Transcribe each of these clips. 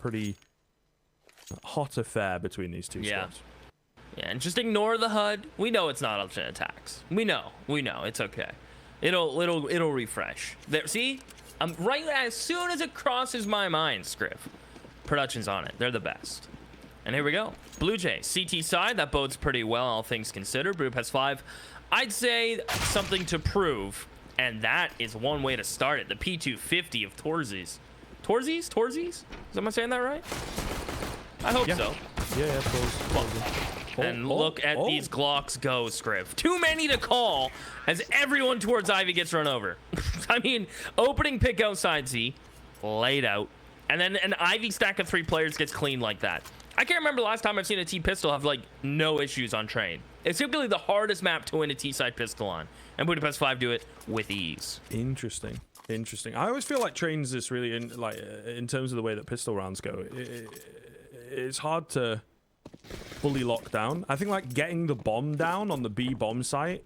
pretty hot affair between these two squads. Yeah, and just ignore the HUD. We know it's not ultimate attacks. We know. It's okay. It'll refresh. There, see? Right as soon as it crosses my mind, Scriv. Production's on it. They're the best. And here we go. Blue Jays, CT side. That bodes pretty well, all things considered. Budapest 5. I'd say something to prove, and that is one way to start it. The P250 of Torzies. Torzies? Am I saying that right? I hope so. Yeah, Torzies. And look at these Glocks go, Scriv. Too many to call as everyone towards Ivy gets run over. I mean, opening pick outside Z, laid out, and then an Ivy stack of 3 players gets cleaned like that. I can't remember the last time I've seen a T-pistol have, like, no issues on train. It's typically the hardest map to win a T-side pistol on, and Budapest 5 do it with ease. Interesting. I always feel like trains is really, in terms of the way that pistol rounds go, it's hard to fully lock down. I think like getting the bomb down on the B bomb site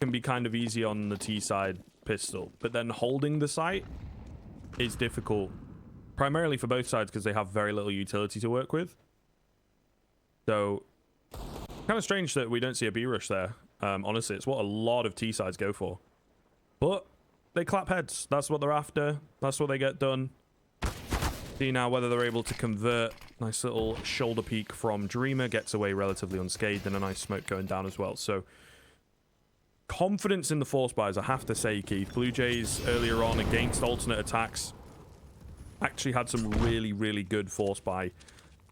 can be kind of easy on the T side pistol, but then holding the site is difficult, primarily for both sides because they have very little utility to work with. So kind of strange that we don't see a B rush there. Honestly, it's what a lot of T sides go for, but they clap heads. That's what they're after. That's what they get done. See now whether they're able to convert. Nice little shoulder peek from Dreamer. Gets away relatively unscathed, and a nice smoke going down as well. So confidence in the force buys, I have to say, Keith. Blue Jays earlier on against alternate attacks actually had some really good force buy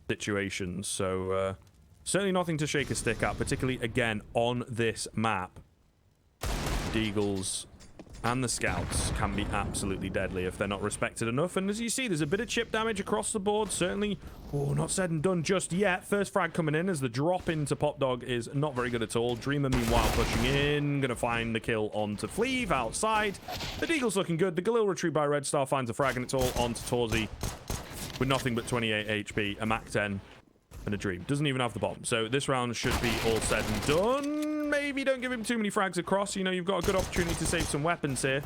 situations. So certainly nothing to shake a stick at, particularly again on this map. Deagles and the scouts can be absolutely deadly if they're not respected enough. And as you see, there's a bit of chip damage across the board. Certainly, not said and done just yet. First frag coming in as the drop into Pop Dog is not very good at all. Dreamer, meanwhile, pushing in. Going to find the kill onto Fleeve outside. The Deagle's looking good. The Galil retrieved by Red Star finds a frag, and it's all onto Torzi with nothing but 28 HP, a Mac 10, and a Dream. Doesn't even have the bomb. So this round should be all said and done. Maybe don't give him too many frags across. You know, you've got a good opportunity to save some weapons here.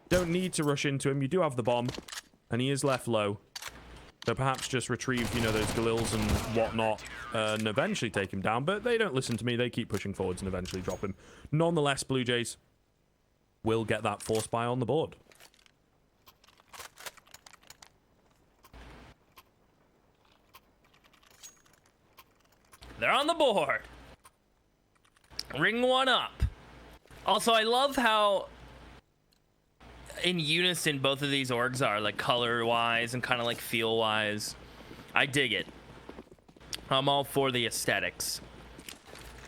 Don't need to rush into him. You do have the bomb, and he is left low. So perhaps just retrieve, you know, those Galils and whatnot, and eventually take him down. But they don't listen to me. They keep pushing forwards and eventually drop him. Nonetheless, Blue Jays will get that force buy on the board. They're on the board. Ring one up. Also, I love how in unison both of these orgs are, like color-wise and kind of like feel-wise. I dig it. I'm all for the aesthetics.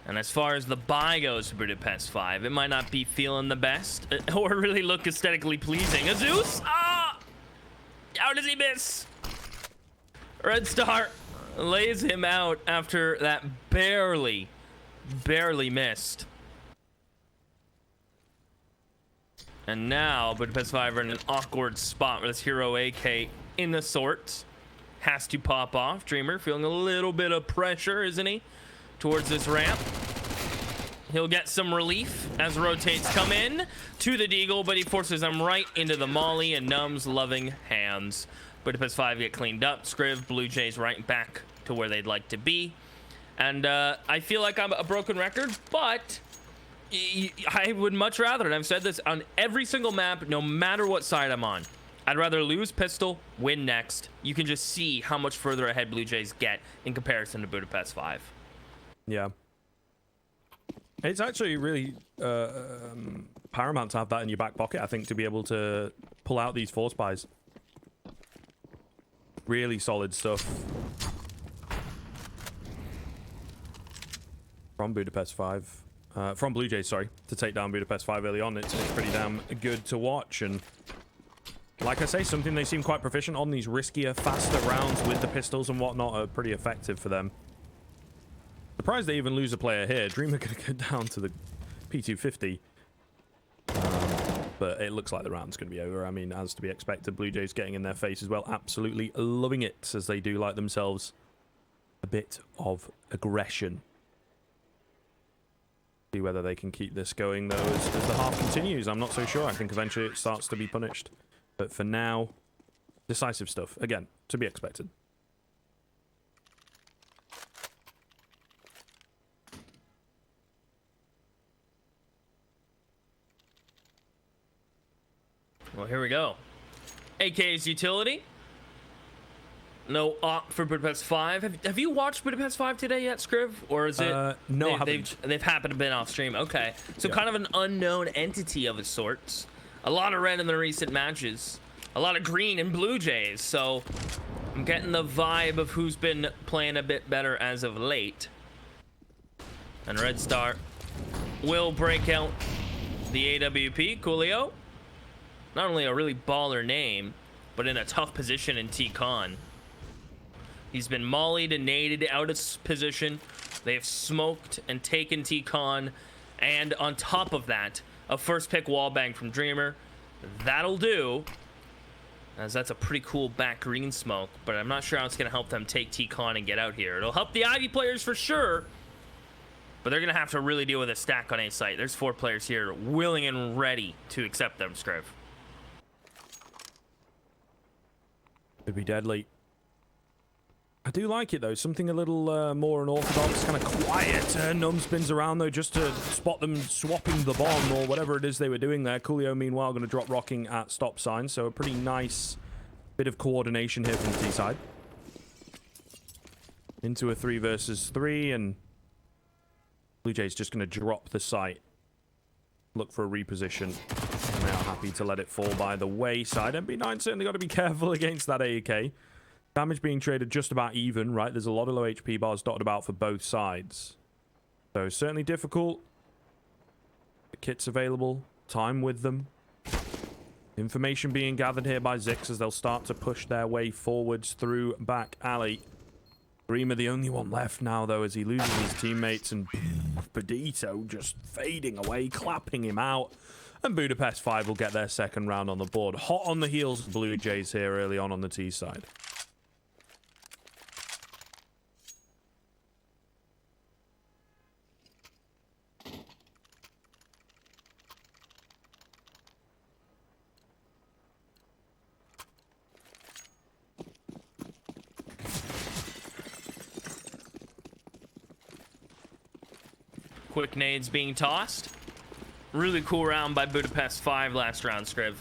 And as far as the buy goes for Budapest 5, it might not be feeling the best or really look aesthetically pleasing. Azeus! Ah! How does he miss? Red Star lays him out after that barely missed. And now Budapest 5 are in an awkward spot where this hero AK in the sort has to pop off. Dreamer feeling a little bit of pressure, isn't he, towards this ramp. He'll get some relief as rotates come in to the Deagle, but he forces them right into the molly and Numb's loving hands. Budapest 5 get cleaned up. Scriv, Blue Jays right back to where they'd like to be. And I feel like I'm a broken record, but I would much rather, and I've said this on every single map, no matter what side I'm on, I'd rather lose pistol, win next. You can just see how much further ahead Blue Jays get in comparison to Budapest 5. Yeah. It's actually really paramount to have that in your back pocket, I think, to be able to pull out these force buys. Really solid stuff from Budapest 5. From Blue Jays, sorry, to take down Budapest 5 early on. It's pretty damn good to watch. And like I say, something they seem quite proficient on. These riskier, faster rounds with the pistols and whatnot are pretty effective for them. Surprised they even lose a player here. Dreamer going to go down to the P250. But it looks like the round's going to be over. I mean, as to be expected, Blue Jays getting in their face as well. Absolutely loving it, as they do like themselves a bit of aggression. See whether they can keep this going, though, as the half continues. I'm not so sure. I think eventually it starts to be punished. But for now, decisive stuff. Again, to be expected. Well, here we go. AK's utility. No op for Budapest 5. Have you watched Budapest 5 today yet, Scriv? Or is it? No, I haven't. They've happened to been off stream. Okay. So Yeah. kind of an unknown entity of its sorts. A lot of red in the recent matches. A lot of green in Blue Jays. So I'm getting the vibe of who's been playing a bit better as of late. And Red Star will break out the AWP. Coolio. Not only a really baller name, but in a tough position in T-Con. He's been mollied and naded out of position. They have smoked and taken T-Con. And on top of that, a first pick wallbang from Dreamer. That'll do. As that's a pretty cool back green smoke. But I'm not sure how it's going to help them take T-Con and get out here. It'll help the Ivy players for sure. But they're going to have to really deal with a stack on A site. There's 4 players here willing and ready to accept them, Scriv. Could be deadly. I do like it though, something a little more unorthodox, kind of quiet. Num spins around though just to spot them swapping the bomb or whatever it is they were doing there. Coolio meanwhile going to drop rocking at stop sign, so a pretty nice bit of coordination here from the T side. Into a 3 versus 3, and Blue Jays just going to drop the site. Look for a reposition. And they are happy to let it fall by the wayside. MB9 certainly got to be careful against that AEK. Damage being traded just about even, right? There's a lot of low HP bars dotted about for both sides. So certainly difficult. The kit's available. Time with them. Information being gathered here by Zix as they'll start to push their way forwards through back alley. Dreamer the only one left now, though, as he loses his teammates, and Pedito just fading away, clapping him out. And Budapest 5 will get their second round on the board. Hot on the heels of Blue Jays here early on the T side. Quick nades being tossed. Really cool round by Budapest 5 last round, Scriv.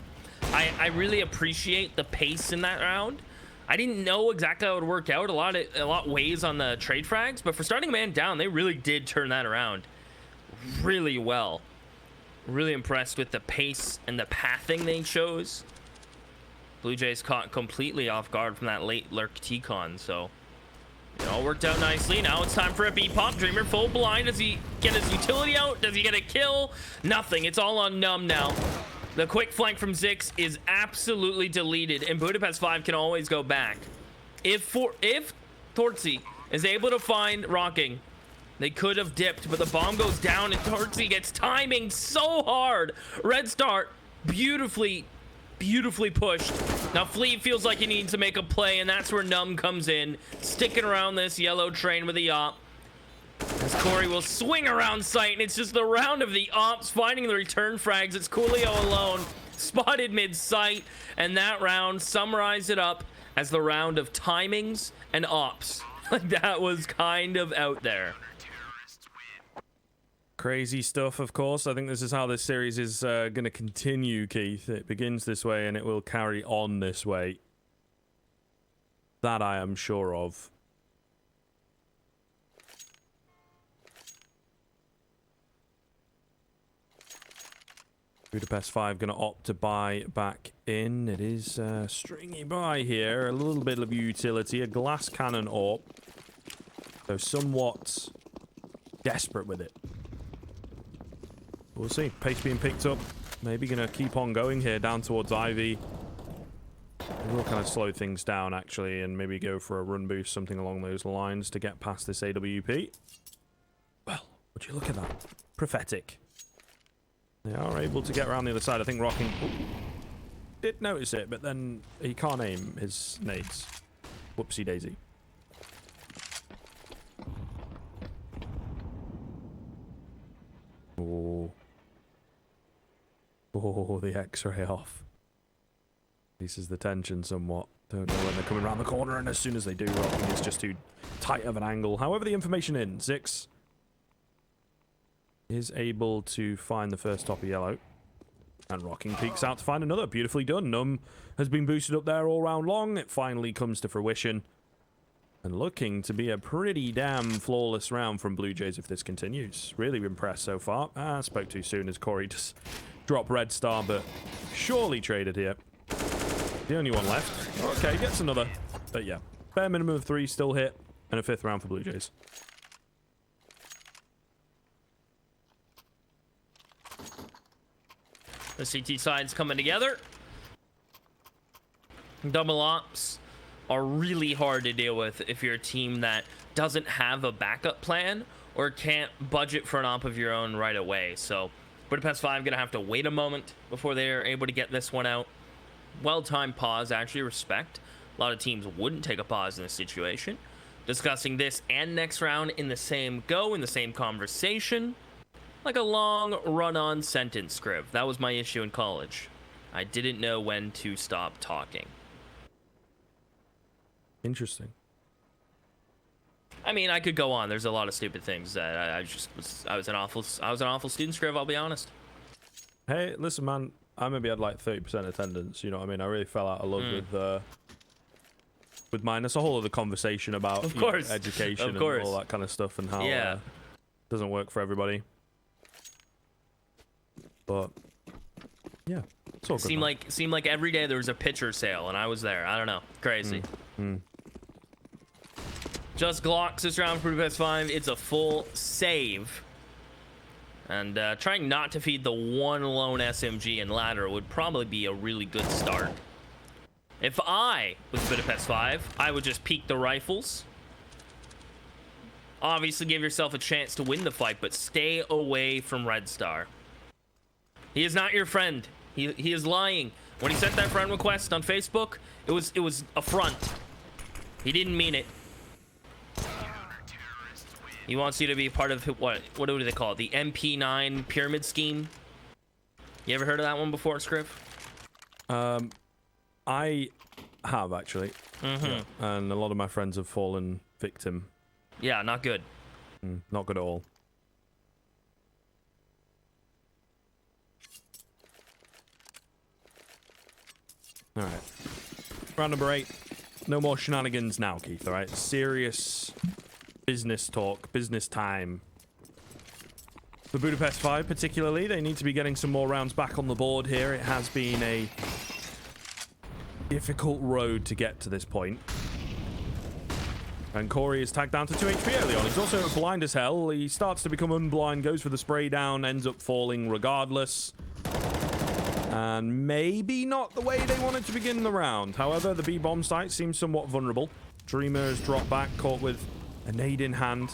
I really appreciate the pace in that round. I didn't know exactly how it would work out. A lot weighs on the trade frags, but for starting a man down, they really did turn that around really well. Really impressed with the pace and the pathing they chose. Blue Jays caught completely off guard from that late lurk T-Con, so it all worked out nicely. Now it's time for a B-pop. Dreamer full blind. Does he get his utility out? Does he get a kill? Nothing. It's all on Numb now. The quick flank from Zix is absolutely deleted, and Budapest 5 can always go back. If Tortzi is able to find Rocking, they could have dipped, but the bomb goes down, and Tortzi gets timing so hard. Red Star beautifully pushed. Now Fleet feels like he needs to make a play, and that's where Numb comes in, sticking around this yellow train with the op. As Corey will swing around sight, and it's just the round of the ops finding the return frags. It's Coolio alone, spotted mid-sight, and that round summarized it up as the round of timings and ops. That was kind of out there. Crazy stuff, of course. I think this is how this series is going to continue, Keith. It begins this way and it will carry on this way. That I am sure of. Budapest 5 going to opt to buy back in. It is stringy buy here. A little bit of utility. A glass cannon AWP. So somewhat desperate with it. We'll see. Pace being picked up. Maybe going to keep on going here down towards Ivy. We'll kind of slow things down, actually, and maybe go for a run boost, something along those lines to get past this AWP. Well, would you look at that? Prophetic. They are able to get around the other side. I think Rocking did notice it, but then he can't aim his nades. Whoopsie daisy. Oh. Oh, the X-ray off. Eases the tension somewhat. Don't know when they're coming around the corner, and as soon as they do, Rocking is just too tight of an angle. However, the information in, Zix is able to find the first top of yellow. And Rocking peeks out to find another. Beautifully done. Num has been boosted up there all round long. It finally comes to fruition. And looking to be a pretty damn flawless round from Blue Jays if this continues. Really impressed so far. I spoke too soon as Corey just dropped Red Star, but surely traded here. The only one left. Okay, gets another. But yeah, bare minimum of 3 still hit. And a 5th round for Blue Jays. The CT side's coming together. Double ops are really hard to deal with if you're a team that doesn't have a backup plan or can't budget for an op of your own right away. So Budapest 5 gonna have to wait a moment before they're able to get this one out. Well-timed pause, actually, respect. A lot of teams wouldn't take a pause in this situation. Discussing this and next round in the same go, in the same conversation. Like a long run-on sentence script. That was my issue in college. I didn't know when to stop talking. Interesting. I mean, I could go on. There's a lot of stupid things that I was an awful student, Scriv, I'll be honest. Hey, listen, man. I maybe had like 30% attendance. You know what I mean? I really fell out of love with mine. That's a whole other conversation about education and all that kind of stuff and how it doesn't work for everybody. But yeah, it's all good. Seemed like every day there was a pitcher sale, and I was there. I don't know, crazy. Just Glocks this round for Budapest 5. It's a full save. And trying not to feed the one lone SMG and ladder would probably be a really good start. If I was Budapest 5, I would just peek the rifles. Obviously give yourself a chance to win the fight, but stay away from Red Star. He is not your friend. He is lying. When he sent that friend request on Facebook, it was a front. He didn't mean it. He wants you to be part of what do they call it? The MP9 pyramid scheme. You ever heard of that one before, Scriv? I have actually. Yeah. And a lot of my friends have fallen victim. Yeah, not good. Not good at all. All right. Round number 8. No more shenanigans now, Keith. All right. Serious business talk, business time. For Budapest 5 particularly, they need to be getting some more rounds back on the board here. It has been a difficult road to get to this point. And Corey is tagged down to 2 HP early on. He's also blind as hell. He starts to become unblind, goes for the spray down, ends up falling regardless. And maybe not the way they wanted to begin the round. However, the B-bomb site seems somewhat vulnerable. Dreamer has dropped back, caught with a nade in hand.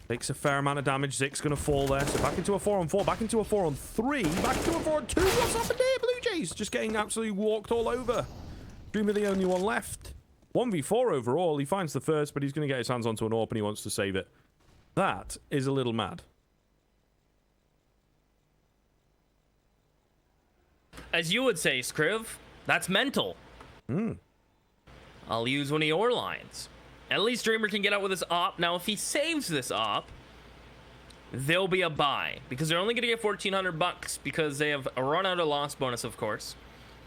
Takes a fair amount of damage. Zik's going to fall there. So back into a 4-on-4. Back into a 4-on-3. Back into a 4-on-2. What's happened here? Blue Jays just getting absolutely walked all over. Dreamer the only one left. 1v4 overall. He finds the first, but he's going to get his hands onto an AWP and he wants to save it. That is a little mad. As you would say, Scriv, that's mental. I'll use one of your lines. At least Dreamer can get out with his op. Now, if he saves this op, there'll be a buy. Because they're only going to get 1,400 bucks because they have a run out of loss bonus, of course.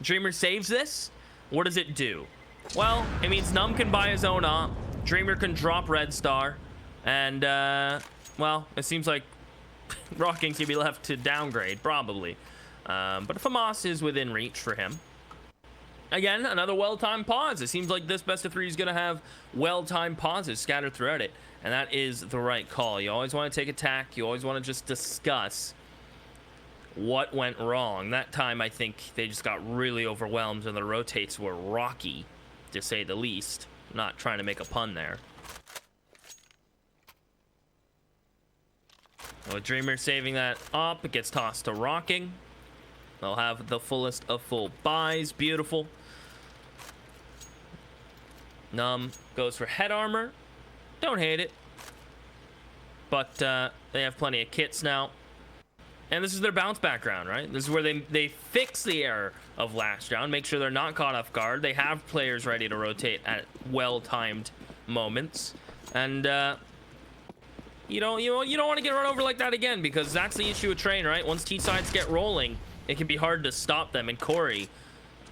Dreamer saves this. What does it do? Well, it means Num can buy his own op. Dreamer can drop Red Star. And, well, it seems like Rocking's going to be left to downgrade, probably. But FAMAS is within reach for him. Again, another well-timed pause. It seems like this best of 3 is going to have well-timed pauses scattered throughout it. And that is the right call. You always want to take attack. You always want to just discuss what went wrong. That time, I think they just got really overwhelmed and the rotates were rocky, to say the least. I'm not trying to make a pun there. With Dreamer saving that up, it gets tossed to Rocking. They'll have the fullest of full buys. Beautiful. Num goes for head armor. Don't hate it. But they have plenty of kits now. And this is their bounce back round, right? This is where they fix the error of last round, make sure they're not caught off guard. They have players ready to rotate at well-timed moments. And you don't want to get run over like that again, because that's the issue with Train, right? Once T-sides get rolling, it can be hard to stop them. And Corey,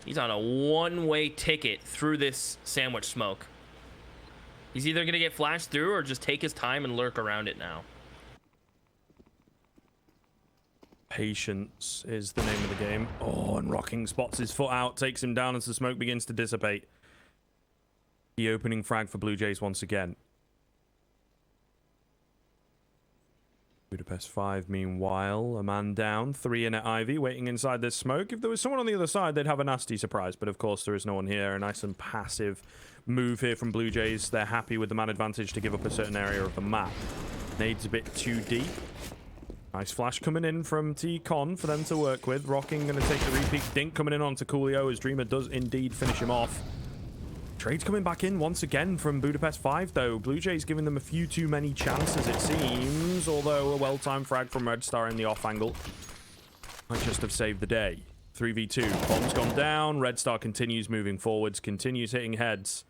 he's on a one-way ticket through this sandwich smoke. He's either going to get flashed through or just take his time and lurk around it now. Patience is the name of the game. Oh, and Rocking spots his foot out, takes him down as the smoke begins to dissipate. The opening frag for Blue Jays once again. Budapest 5, meanwhile, a man down, 3 in at Ivy, waiting inside this smoke. If there was someone on the other side, they'd have a nasty surprise, but of course there is no one here. A nice and passive move here from Blue Jays. They're happy with the man advantage to give up a certain area of the map. Nade's a bit too deep. Nice flash coming in from T-Con for them to work with. Rocking going to take the repeat. Dink coming in onto Coolio as Dreamer does indeed finish him off. Trade's coming back in once again from Budapest 5, though. Blue Jays giving them a few too many chances, it seems. Although a well-timed frag from Red Star in the off angle might just have saved the day. 3v2. Bomb's gone down. Red Star continues moving forwards, continues hitting heads.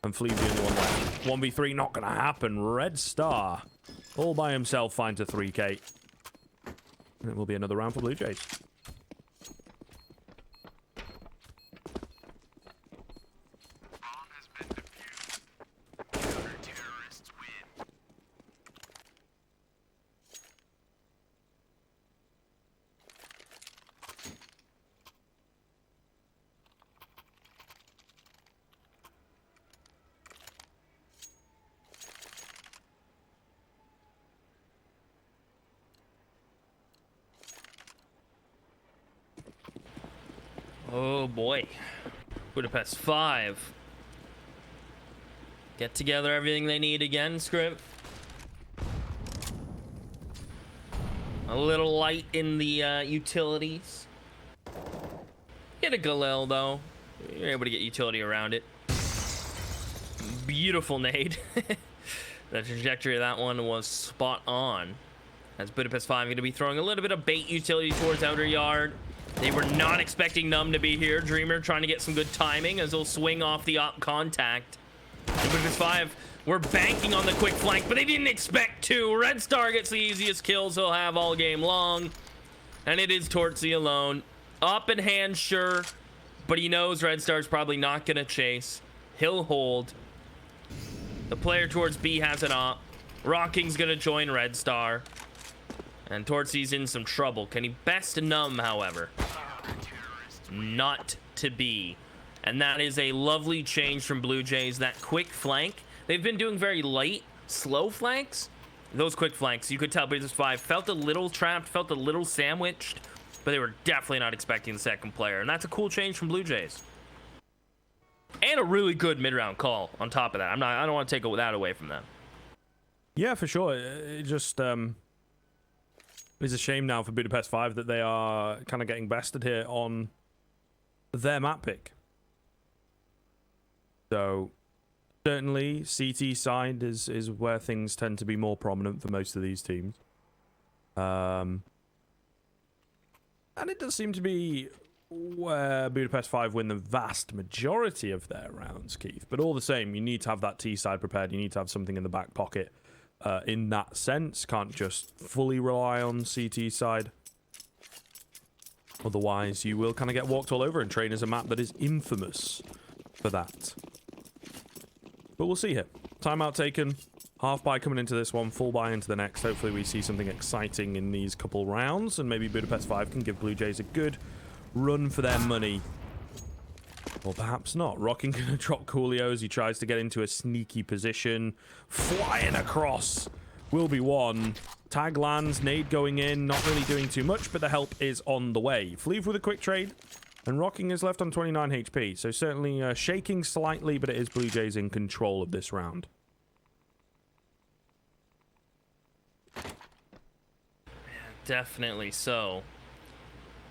And Flea's the only one left. 1v3 not going to happen. Red Star all by himself finds a 3k. And it will be another round for Blue Jays. Oh boy. Budapest 5. Get together everything they need again, Script. A little light in the utilities. Get a Galil though. You're able to get utility around it. Beautiful nade. The trajectory of that one was spot on. As Budapest 5 going to be throwing a little bit of bait utility towards outer yard. They were not expecting Numb to be here. Dreamer trying to get some good timing as he'll swing off the op contact. Budapest 5 were banking on the quick flank, but they didn't expect to. Red Star gets the easiest kills he'll have all game long. And it is Tortsy alone. Up in hand, sure. But he knows Red Star's probably not going to chase. He'll hold. The player towards B has an op. Rocking's going to join Red Star. And Tortsy's in some trouble. Can he best Numb, however? Not to be. And that is a lovely change from Blue Jays. That quick flank. They've been doing very light, slow flanks. Those quick flanks, you could tell Budapest 5 felt a little trapped, felt a little sandwiched. But they were definitely not expecting the second player. And that's a cool change from Blue Jays. And a really good mid-round call on top of that. I don't want to take that away from them. Yeah, for sure. It just... It's a shame now for Budapest 5 that they are kind of getting bested here on their map pick. So, certainly, CT side is where things tend to be more prominent for most of these teams. And it does seem to be where Budapest 5 win the vast majority of their rounds, Keith. But all the same, you need to have that T side prepared. You need to have something in the back pocket. In that sense, can't just fully rely on CT side. Otherwise, you will kind of get walked all over, and Train is a map that is infamous for that. But we'll see here. Timeout taken. Half buy coming into this one, full buy into the next. Hopefully we see something exciting in these couple rounds, and maybe Budapest 5 can give Blue Jays a good run for their money. Or perhaps not. Rocking gonna drop Coolio as he tries to get into a sneaky position. Flying across will be one. Tag lands, nade going in, not really doing too much, but the help is on the way. Fleeve with a quick trade, and Rocking is left on 29 HP. So certainly shaking slightly, but it is Blue Jays in control of this round. Definitely so.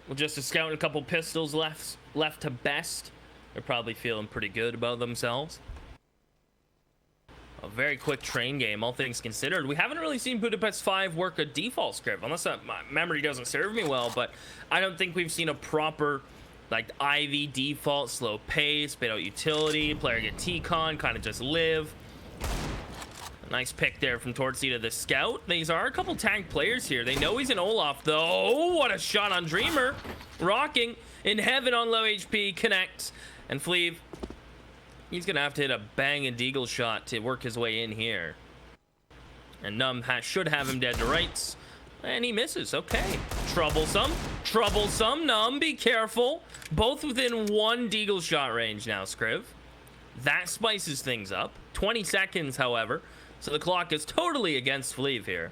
Well, just a scout and a couple pistols left to best. They're probably feeling pretty good about themselves. A very quick train game, all things considered. We haven't really seen Budapest 5 work a default script, unless my memory doesn't serve me well, but I don't think we've seen a proper, like, Ivy default, slow pace, bait out utility, player get T-con, kind of just live. Nice pick there from Tortsy to the scout. These are a couple tank players here. They know he's an Olaf, though. Oh, what a shot on Dreamer. Rocking in heaven on low HP, connects. And Fleeve, he's going to have to hit a bang and deagle shot to work his way in here. And Numb should have him dead to rights. And he misses. Okay. Troublesome. Troublesome. Numb, be careful. Both within 1 deagle shot range now, Scriv. That spices things up. 20 seconds, however. So the clock is totally against Fleeve here.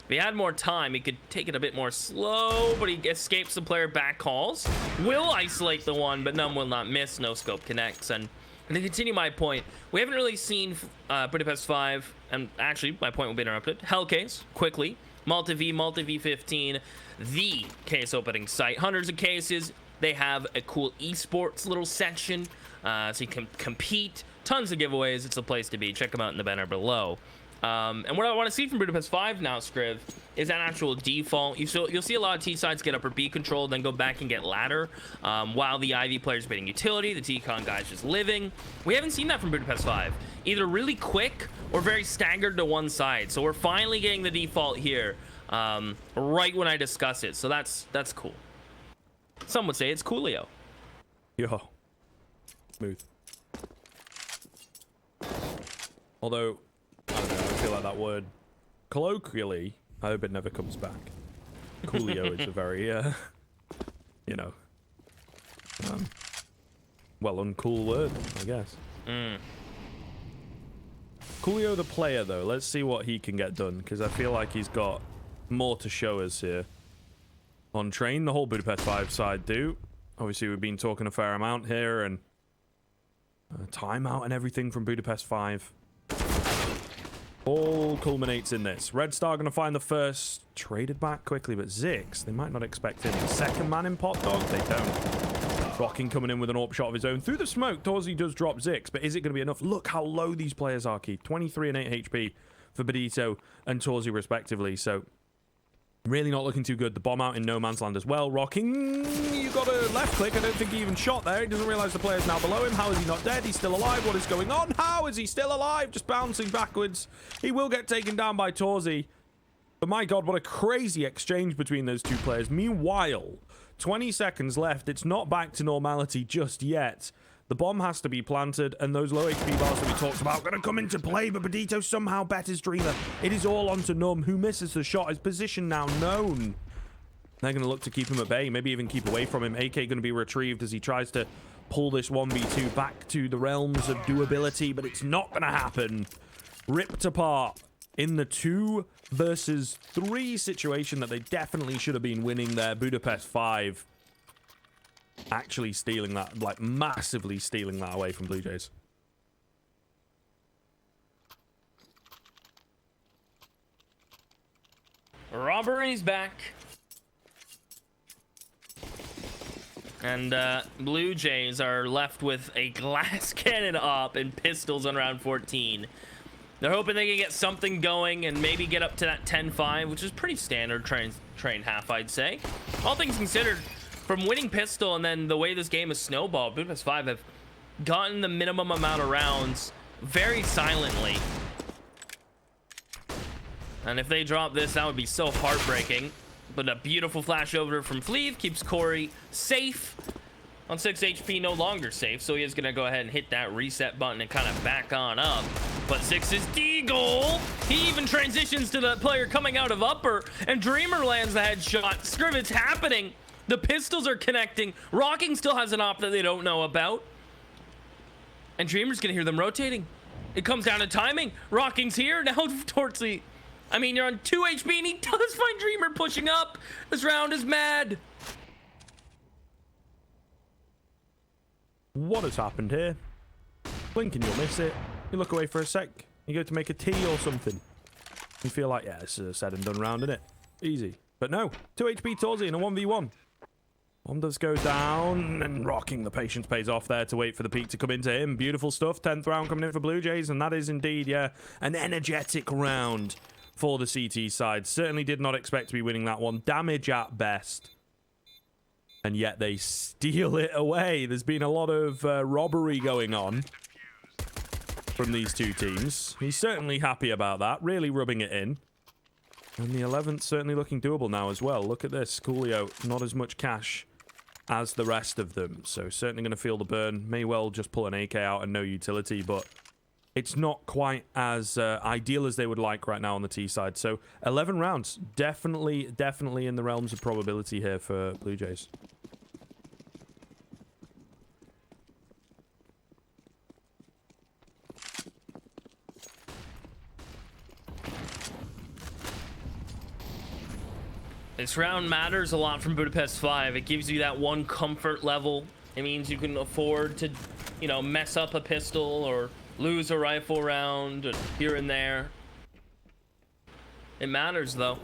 If he had more time, he could take it a bit more slow, but he escapes the player back calls. Will isolate the one, but Numb will not miss. No scope connects. And to continue my point, we haven't really seen Budapest 5, and actually, my point will be interrupted. Hellcase, quickly. Malta V15, the case opening site. Hundreds of cases. They have a cool esports little section, so you can compete. Tons of giveaways. It's the place to be. Check them out in the banner below. And what I want to see from Budapest 5 now, Scriv, is an actual default. You'll see a lot of T sides get upper B control, then go back and get ladder, while the Ivy players baiting utility, the T-con guys just living. We haven't seen that from Budapest 5. Either really quick or very staggered to one side. So we're finally getting the default here, right when I discuss it. So that's cool. Some would say it's coolio. Yo. Smooth. Although, I don't know, I feel like that word, colloquially, I hope it never comes back. Coolio is a very, you know, well, uncool word, I guess. Coolio the player, though, let's see what he can get done, because I feel like he's got more to show us here. On train, the whole Budapest 5 side do. Obviously, we've been talking a fair amount here, and timeout and everything from Budapest 5. All culminates in this. Red Star going to find the first. Traded back quickly, but Zix, they might not expect him. The second man in pot dog, they don't. Rocking coming in with an AWP shot of his own. Through the smoke, Torsi does drop Zix, but is it going to be enough? Look how low these players are, Keith. 23 and 8 HP for Benito and Torsi, respectively. So, really not looking too good. The bomb out in no man's land as well. Rocking, you got a left click. I don't think he even shot there. He doesn't realize the player's now below him. How is he not dead? He's still alive. What is going on? How is he still alive? Just bouncing backwards. He will get taken down by Torsi. But my God, what a crazy exchange between those two players. Meanwhile, 20 seconds left. It's not back to normality just yet. The bomb has to be planted, and those low HP bars that we talked about are going to come into play, but Benito somehow betters Dreamer. It is all onto Numb, who misses the shot. His position now known. They're going to look to keep him at bay, maybe even keep away from him. AK going to be retrieved as he tries to pull this 1v2 back to the realms of doability, but it's not going to happen. Ripped apart in the 2 versus 3 situation that they definitely should have been winning there. Budapest 5 actually stealing that, like massively stealing that away from Blue Jays. Robbery's back. And Blue Jays are left with a glass cannon up and pistols on round 14. They're hoping they can get something going and maybe get up to that 10-5, which is pretty standard train half, I'd say. All things considered, from winning pistol and then the way this game is snowballed, Budapest 5 have gotten the minimum amount of rounds very silently. And if they drop this, that would be so heartbreaking. But a beautiful flash over from Fleeve keeps Corey safe. On 6 HP, no longer safe, so he is going to go ahead and hit that reset button and kind of back on up. But 6 is D-goal. He even transitions to the player coming out of upper, and Dreamer lands the headshot. Scriv, it's happening. The pistols are connecting. Rocking still has an op that they don't know about. And Dreamer's going to hear them rotating. It comes down to timing. Rocking's here. Now Tortsy. I mean, you're on 2 HP, and he does find Dreamer pushing up. This round is mad. What has happened here? Blink and you'll miss it. You look away for a sec. You go to make a tea or something. You feel like, yeah, this is a said and done round, isn't it? Easy. But no. 2 HP Torsi in a 1v1. Bomb does go down, and rocking the patience pays off there to wait for the peak to come into him. Beautiful stuff. 10th round coming in for Blue Jays, and that is indeed, yeah, an energetic round for the CT side. Certainly did not expect to be winning that one. Damage at best. And yet they steal it away. There's been a lot of robbery going on from these two teams. He's certainly happy about that, really rubbing it in. And the 11th certainly looking doable now as well. Look at this. Coolio, not as much cash as the rest of them. So certainly going to feel the burn. May well just pull an AK out and no utility, but it's not quite as ideal as they would like right now on the T side. So 11 rounds, definitely in the realms of probability here for Blue Jays. This round matters a lot from Budapest 5. It gives you that one comfort level. It means you can afford to, you know, mess up a pistol or lose a rifle round here and there. It matters, though.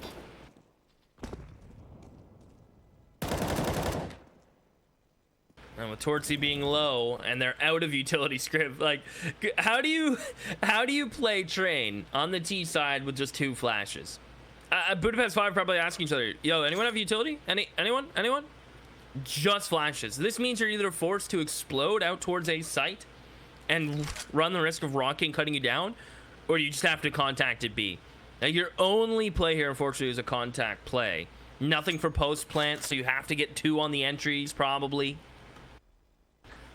And with Tortsy being low and they're out of utility script, like, how do you play Train on the T side with just 2 flashes? Budapest 5 probably asking each other, yo, anyone have utility? Anyone? Just flashes. This means you're either forced to explode out towards a site and run the risk of rocking cutting you down, or you just have to contact at B. Now, your only play here, unfortunately, is a contact play. Nothing for post plant, so you have to get 2 on the entries, probably.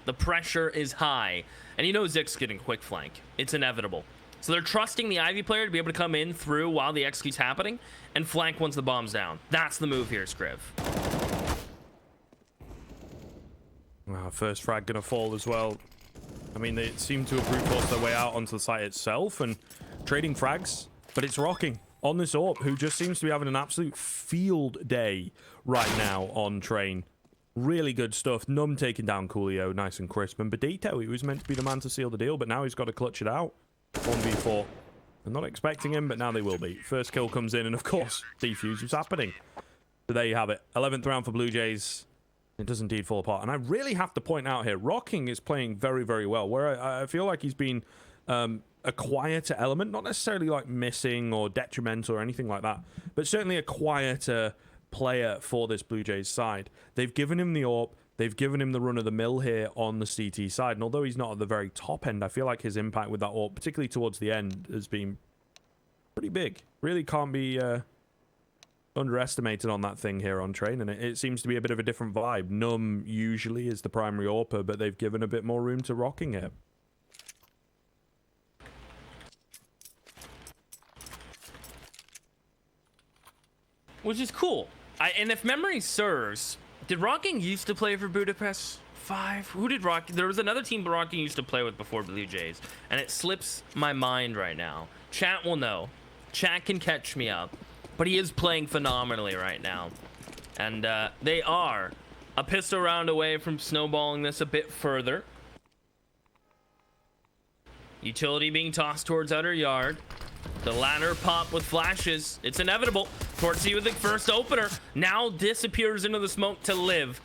The pressure is high. And you know Zik's getting quick flank. It's inevitable. So they're trusting the Ivy player to be able to come in through while the execute's happening and flank once the bomb's down. That's the move here, Scriv. First frag gonna fall as well. I mean, they seem to have brute forced their way out onto the site itself and trading frags, but it's rocking on this AWP, who just seems to be having an absolute field day right now on Train. Really good stuff. Num taking down Coolio, nice and crisp. And Bodito, he was meant to be the man to seal the deal, but now he's got to clutch it out. 1v4. I'm not expecting him, but now they will be. First kill comes in, and of course, defuse was happening. So there you have it. 11th round for Blue Jays. It does indeed fall apart. And I really have to point out here, Rocking is playing very, very well. Where I feel like he's been a quieter element, not necessarily like missing or detrimental or anything like that, but certainly a quieter player for this Blue Jays side. They've given him the AWP. They've given him the run-of-the-mill here on the CT side. And although he's not at the very top end, I feel like his impact with that AWP, particularly towards the end, has been pretty big. Really can't be underestimated on that thing here on Train. And it seems to be a bit of a different vibe. Num usually is the primary AWPer, but they've given a bit more room to Rocking here. Which is cool. And if memory serves, did Rocking used to play for Budapest 5? Who did Rocking? There was another team Rocking used to play with before Blue Jays, and it slips my mind right now. Chat will know. Chat can catch me up. But he is playing phenomenally right now. And they are a pistol round away from snowballing this a bit further. Utility being tossed towards outer yard. The ladder pop with flashes. It's inevitable. Tortsy with the first opener. Now disappears into the smoke to live.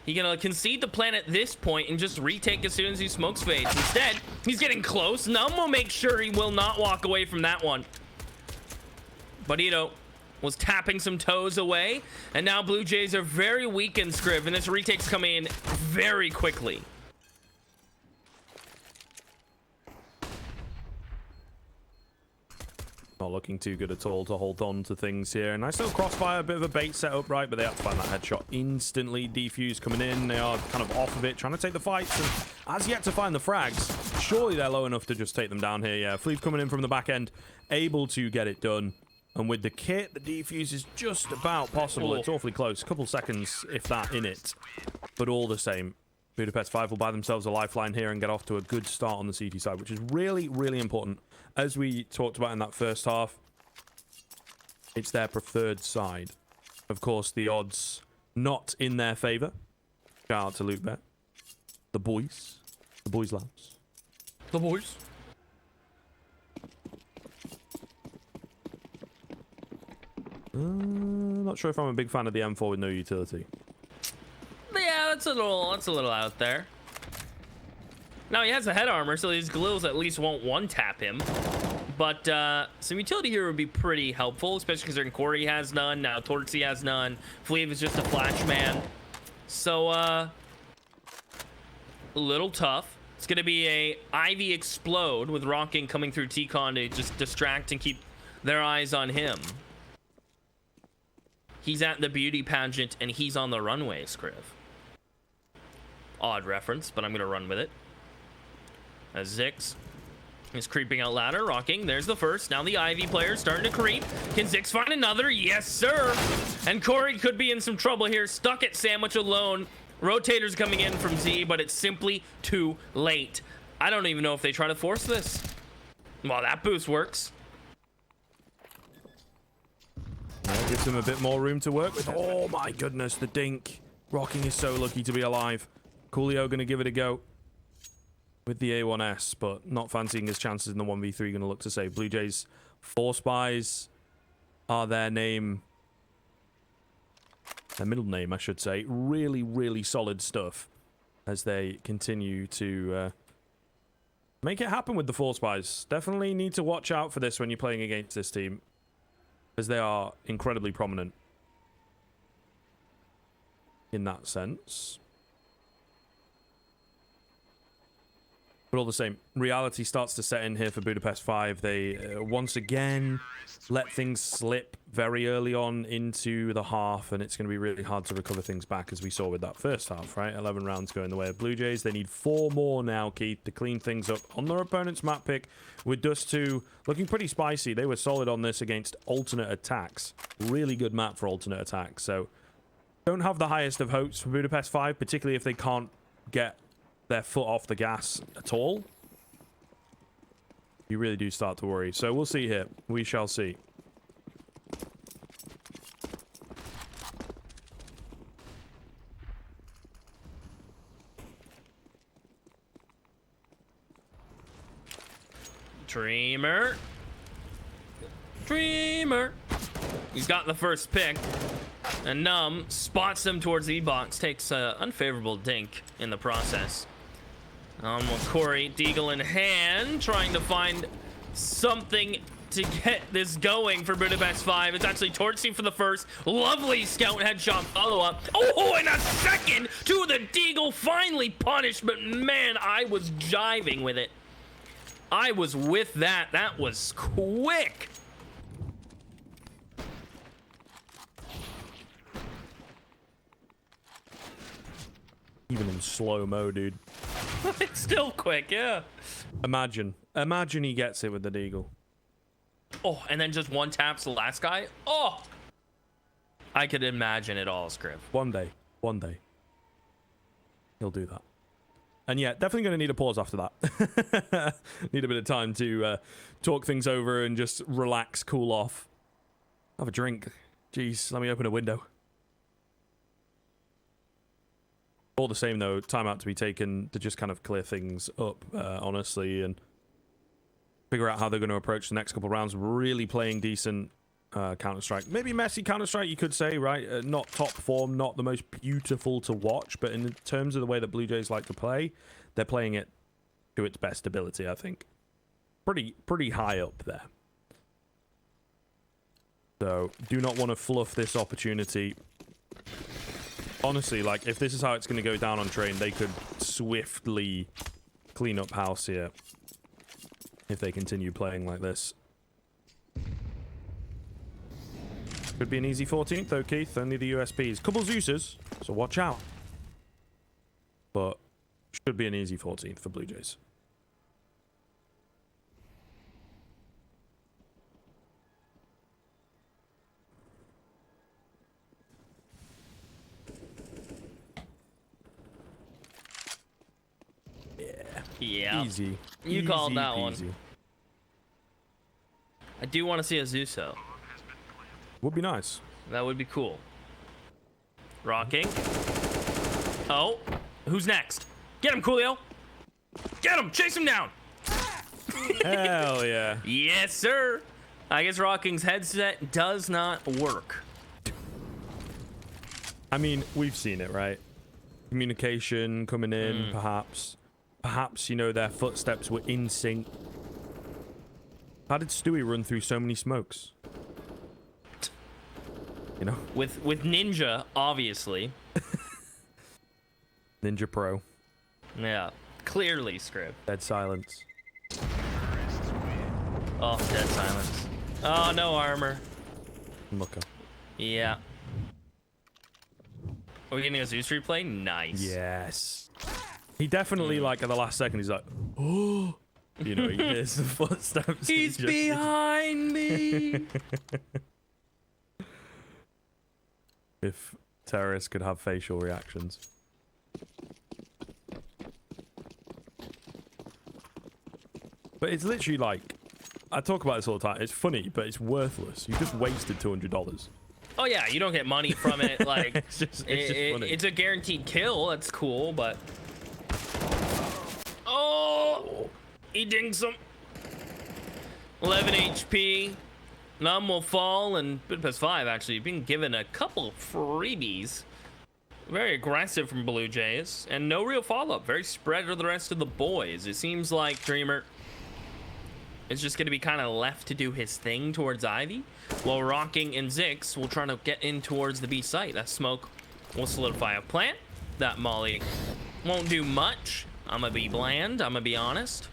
He's gonna concede the plant at this point and just retake as soon as he smokes fades. Instead, he's getting close. Num will make sure he will not walk away from that one. Bodito was tapping some toes away. And now Blue Jays are very weak in Scriv. And this retake's coming in very quickly. Not looking too good at all to hold on to things here. Nice little crossfire, a bit of a bait setup, right? But they have to find that headshot instantly. Defuse coming in. They are kind of off of it, trying to take the fights. And as yet to find the frags. Surely they're low enough to just take them down here. Yeah, Fleeve coming in from the back end, able to get it done. And with the kit, the defuse is just about possible. It's awfully close. A couple seconds, if that, in it. But all the same, Budapest 5 will buy themselves a lifeline here and get off to a good start on the CT side, which is really, really important. As we talked about in that first half, it's their preferred side. Of course, the odds not in their favor. Shout out to LukeBet. The boys. The boys labs. The boys. Not sure if I'm a big fan of the M4 with no utility. that's a little out there. Now he has a head armor, so these ghouls at least won't one-tap him. But some utility here would be pretty helpful, especially considering Corey has none, now Tortsy has none. Fleave is just a flash man. So, a little tough. It's going to be a Ivy explode with Rocking coming through T-Con to just distract and keep their eyes on him. He's at the beauty pageant and he's on the runway, Scriv. Odd reference, but I'm going to run with it. As Zix is creeping out ladder, Rocking. There's the first. Now the Ivy player starting to creep. Can Zix find another? Yes, sir. And Corey could be in some trouble here. Stuck at Sandwich alone. Rotators coming in from Z, but it's simply too late. I don't even know if they try to force this. Well, that boost works. That gives him a bit more room to work with. Oh my goodness, the dink. Rocking is so lucky to be alive. Coolio gonna give it a go with the A1S, but not fancying his chances in the 1v3. Gonna look to save. Blue Jays 4 spies are their name. Their middle name, I should say. Really, really solid stuff as they continue to make it happen with the 4 spies. Definitely need to watch out for this when you're playing against this team, as they are incredibly prominent in that sense. But all the same, reality starts to set in here for Budapest 5. They once again let things slip very early on into the half, and it's going to be really hard to recover things back, as we saw with that first half, right? 11 rounds going the way of Blue Jays. They need 4 more now, Keith, to clean things up on their opponent's map pick, with Dust 2 looking pretty spicy. They were solid on this against alternate attacks. Really good map for alternate attacks. So don't have the highest of hopes for Budapest 5, particularly if they can't get their foot off the gas at all. You really do start to worry. So we'll see here. We shall see. Dreamer. He's got the first pick. And Numb spots him towards the E-box. Takes an unfavorable dink in the process. With Corey, Deagle in hand, trying to find something to get this going for Budapest 5. It's actually Tortsy for the first. Lovely scout headshot follow-up. Oh, and a second to the Deagle, finally punished, but man, I was jiving with it. I was with that. That was quick. Even in slow-mo, dude. It's still quick, yeah. Imagine he gets it with the Deagle. Oh, and then just one taps the last guy. Oh, I could imagine it all, Scriv. One day, he'll do that. And yeah, definitely going to need a pause after that. Need a bit of time to talk things over and just relax, cool off. Have a drink. Jeez, let me open a window. All the same, though, timeout to be taken to just kind of clear things up, honestly, and figure out how they're going to approach the next couple of rounds. Really playing decent Counter-Strike. Maybe messy Counter-Strike, you could say, right? Not top form, not the most beautiful to watch, but in terms of the way that Blue Jays like to play, they're playing it to its best ability, I think. Pretty high up there. So, do not want to fluff this opportunity. Honestly, like, if this is how it's going to go down on train, they could swiftly clean up house here if they continue playing like this. Could be an easy 14th, though, Keith. Only the USPs. Couple Zeus's, so watch out. But should be an easy 14th for Blue Jays. Yeah. Easy. You called that peasy. one. I do want to see a Zuso. Would be nice. That would be cool. Rocking. Oh, who's next? Get him, Coolio. Get him. Chase him down. Hell yeah. Yes, sir. I guess Rocking's headset does not work. I mean, we've seen it, right? communication coming in, perhaps. Perhaps, you know, their footsteps were in sync. How did Stewie run through so many smokes? You know? With Ninja, obviously. Ninja Pro. Yeah. Clearly, Scrib. Dead silence. Oh, dead silence. Oh, no armor. Looker. Yeah. Are we getting a Zeus replay? Nice. Yes. He definitely, like, at the last second, he's like, oh. You know, he hears the footsteps. He's behind me. If terrorists could have facial reactions. But it's literally like, I talk about this all the time. It's funny, but it's worthless. You just wasted $200. Oh yeah, you don't get money from it. Like it's just funny. It's a guaranteed kill. That's cool, but oh, he dings him. 11 HP. None will fall, and Budapest 5 actually being given a couple freebies. Very aggressive from Blue Jays, and no real follow-up. Very spread to the rest of the boys. It seems like Dreamer is just going to be kind of left to do his thing towards Ivy, while Rocking and Zix will try to get in towards the B site. That smoke will solidify a plant. That Molly won't do much. I'm going to be bland. I'm going to be honest.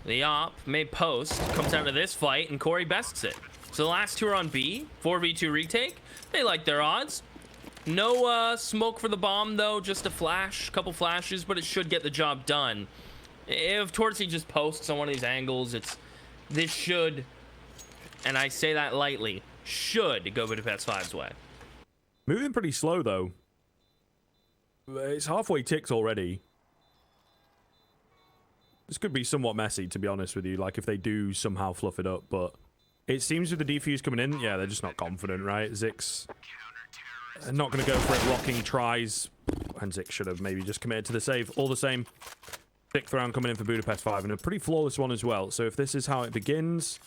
The op made post, comes out of this fight, and Corey bests it. So the last two are on B, 4v2 retake. They like their odds. No smoke for the bomb, though, just a flash, couple flashes, but it should get the job done. If Tortsy just posts on one of these angles, this should, and I say that lightly, should go Budapest 5's way. Moving pretty slow, though. It's halfway ticked already. This could be somewhat messy, to be honest with you, like if they do somehow fluff it up, but it seems with the defuse coming in, yeah, they're just not confident, right? Zix not going to go for it. Rocking tries, and Zix should have maybe just committed to the save. All the same, 6th round coming in for Budapest 5, and a pretty flawless one as well. So if this is how it begins,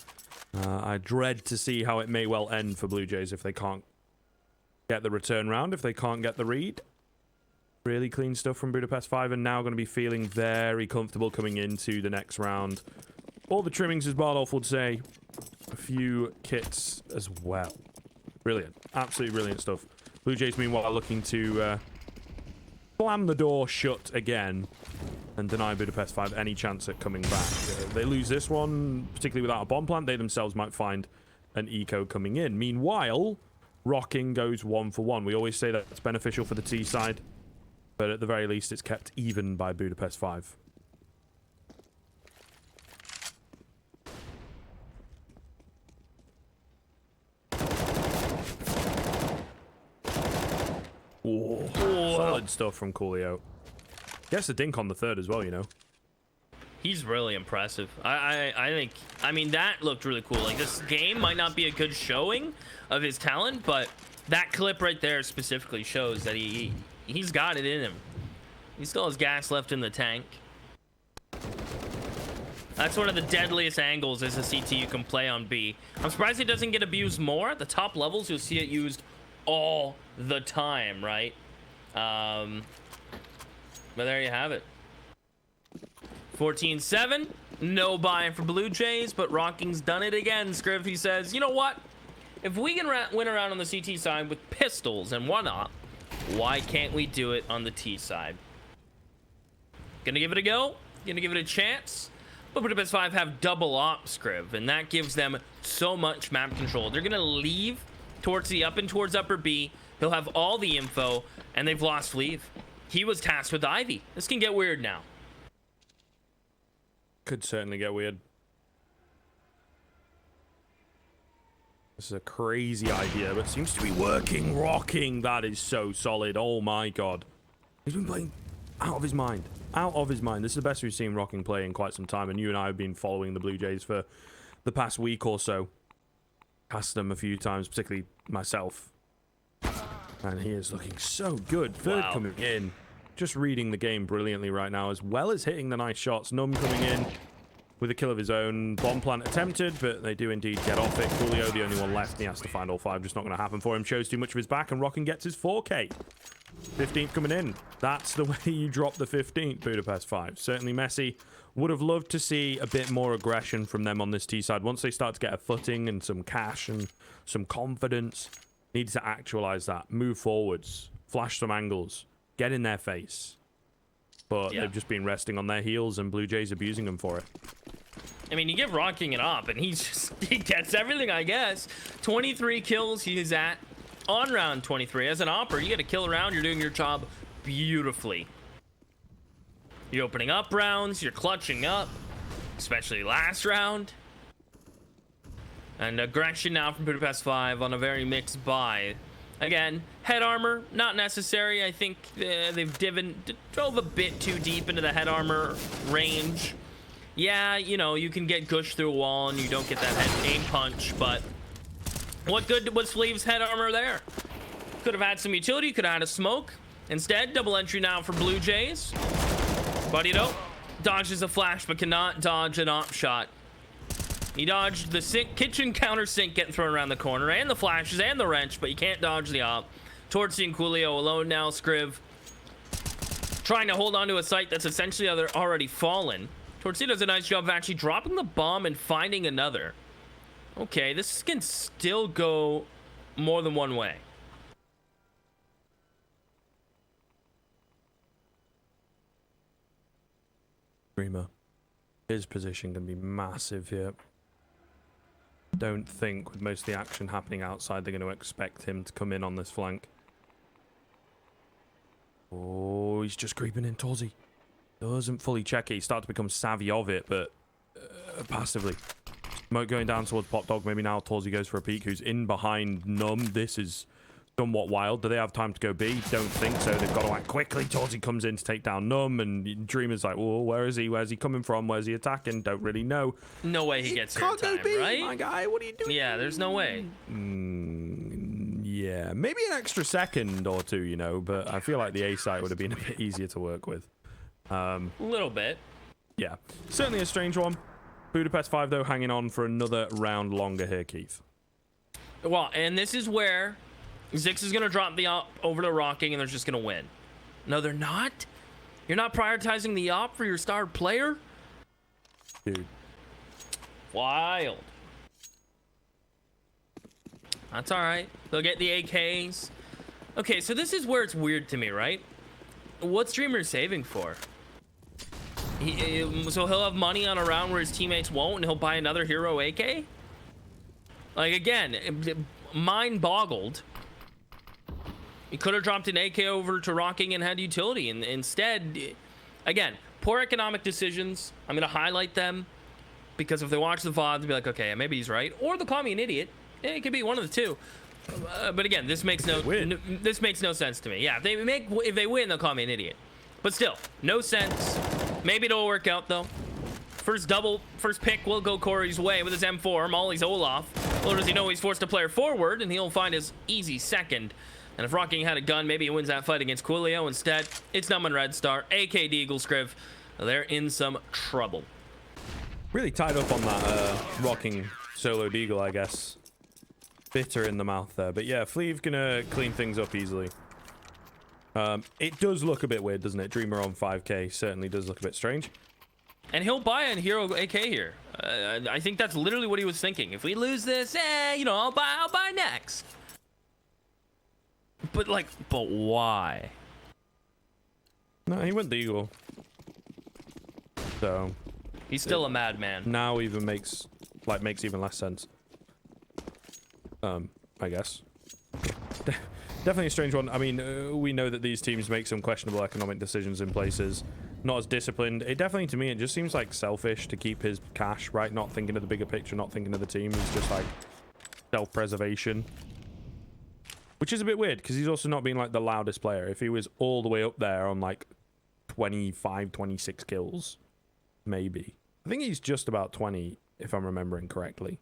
I dread to see how it may well end for Blue Jays if they can't get the return round, if they can't get the read. Really clean stuff from Budapest 5, and now going to be feeling very comfortable coming into the next round. All the trimmings, as Bardolph would say. A few kits as well. Brilliant. Absolutely brilliant stuff. Blue Jays, meanwhile, looking to slam the door shut again and deny Budapest 5 any chance at coming back. They lose this one, particularly without a bomb plant. They themselves might find an eco coming in. Meanwhile, Rocking goes 1 for 1. We always say that it's beneficial for the T side. But at the very least, it's kept even by Budapest 5. Whoa. Solid stuff from Coolio. Gets a dink on the 3rd as well, you know. He's really impressive. I think, I mean, that looked really cool. Like, this game might not be a good showing of his talent, but that clip right there specifically shows that he's got it in him. He still has gas left in the tank. That's one of the deadliest angles as a CT you can play on B. I'm surprised it doesn't get abused more. At the top levels, you'll see it used all the time, right? But there you have it. 14-7. No buy for Blue Jays, but Rocking's done it again. Scriv, he says, you know what? If we can win around on the CT side with pistols and whatnot, why can't we do it on the T side? Gonna give it a go. Gonna give it a chance. But Budapest 5 have double op, Scriv, and that gives them so much map control. They're gonna leave towards the up and towards upper B. He'll have all the info, and they've lost Leave. He was tasked with Ivy. This can get weird now. Could certainly get weird. This is a crazy idea, but seems to be working. Rocking, that is so solid. Oh my god. He's been playing out of his mind. Out of his mind. This is the best we've seen Rocking play in quite some time, and you and I have been following the Blue Jays for the past week or so. Cast them a few times, particularly myself. And he is looking so good. 3rd coming in. Just reading the game brilliantly right now, as well as hitting the nice shots. Num coming in with a kill of his own. Bomb plant attempted, but they do indeed get off it. Coolio, the only one left, and he has to find all 5. Just not going to happen for him. Shows too much of his back, and Rockin gets his 4K. 15th coming in. That's the way you drop the 15th, Budapest 5. Certainly messy. Would have loved to see a bit more aggression from them on this T side. Once they start to get a footing and some cash and some confidence, need to actualize that. Move forwards. Flash some angles. Get in their face. But they've just been resting on their heels, and Blue Jays abusing them for it. I mean, you give Rocking an op, and he gets everything, I guess. 23 kills he's at on round 23. As an opper, you get a kill round, you're doing your job beautifully. You're opening up rounds, you're clutching up, especially last round. And aggression now from Budapest 5 on a very mixed buy. Again, head armor, not necessary. I think they've drove a bit too deep into the head armor range. Yeah, you know, you can get gushed through a wall and you don't get that head aim punch, but what good was Fleave's head armor there? Could have had some utility, could have had a smoke. Instead, double entry now for Blue Jays. But you know, dodges a flash but cannot dodge an op shot. He dodged the kitchen counter sink getting thrown around the corner, and the flashes, and the wrench, but you can't dodge the op. Tortsy and Coolio alone now. Scriv trying to hold on to a site that's essentially already fallen. Tortsy does a nice job of actually dropping the bomb and finding another. Okay, this can still go more than one way. Dreamer. His position can be massive here. Don't think with most of the action happening outside they're going to expect him to come in on this flank. Oh, he's just creeping in. Torzy doesn't fully check it. He starts to become savvy of it, but passively. Smoke going down towards Pop Dog. Maybe now Torzy goes for a peek. Who's in behind Numb. This is somewhat wild. Do they have time to go B? Don't think so. They've got to act quickly. Torzy comes in to take down Numb, and Dreamer's like, "Whoa, where is he? Where's he coming from? Where's he attacking? Don't really know." No way he gets here in time, right? My guy, what are you doing? Yeah, there's no way. Yeah, maybe an extra second or two, you know, but I feel like the A site would have been a bit easier to work with. A little bit. Yeah, certainly a strange one. Budapest 5, though, hanging on for another round longer here, Keith. Well, and this is where Zix is going to drop the op over to Rocking, and they're just going to win. No, they're not. You're not prioritizing the op for your star player? Dude. Wild. That's all right. They'll get the AKs. Okay, so this is where it's weird to me, right? What's Dreamer saving for? So he'll have money on a round where his teammates won't, and he'll buy another hero AK? Like, again, mind boggled. He could have dropped an AK over to Rocking and had utility, and instead, again, poor economic decisions. I'm going to highlight them because if they watch the VOD, they'll be like, okay, maybe he's right, or they'll call me an idiot. It could be one of the two. But again, this makes no sense to me. Yeah, if they win, they'll call me an idiot. But still, no sense. Maybe it'll work out though. First pick will go Corey's way with his M4. Molly's Olaf. Little does he know he's forced to player forward, and he'll find his easy second. And if Rocking had a gun, maybe he wins that fight against Coolio. Instead, it's Numb and Red Star, aka Deagle Scriv. They're in some trouble. Really tied up on that Rocking solo Deagle, I guess. Bitter in the mouth there. But yeah, Fleave gonna clean things up easily. It does look a bit weird, doesn't it? Dreamer on 5k certainly does look a bit strange. And he'll buy a hero AK here. I think that's literally what he was thinking. If we lose this, you know, I'll buy next. But why? No, he went Deagle. So he's still a madman. Now even makes even less sense. I guess. Definitely a strange one. I mean, we know that these teams make some questionable economic decisions in places. Not as disciplined. It definitely, to me, it just seems like selfish to keep his cash, right? Not thinking of the bigger picture, not thinking of the team. He's just like self-preservation. Which is a bit weird, because he's also not being like the loudest player. If he was all the way up there on like 25, 26 kills, maybe. I think he's just about 20, if I'm remembering correctly.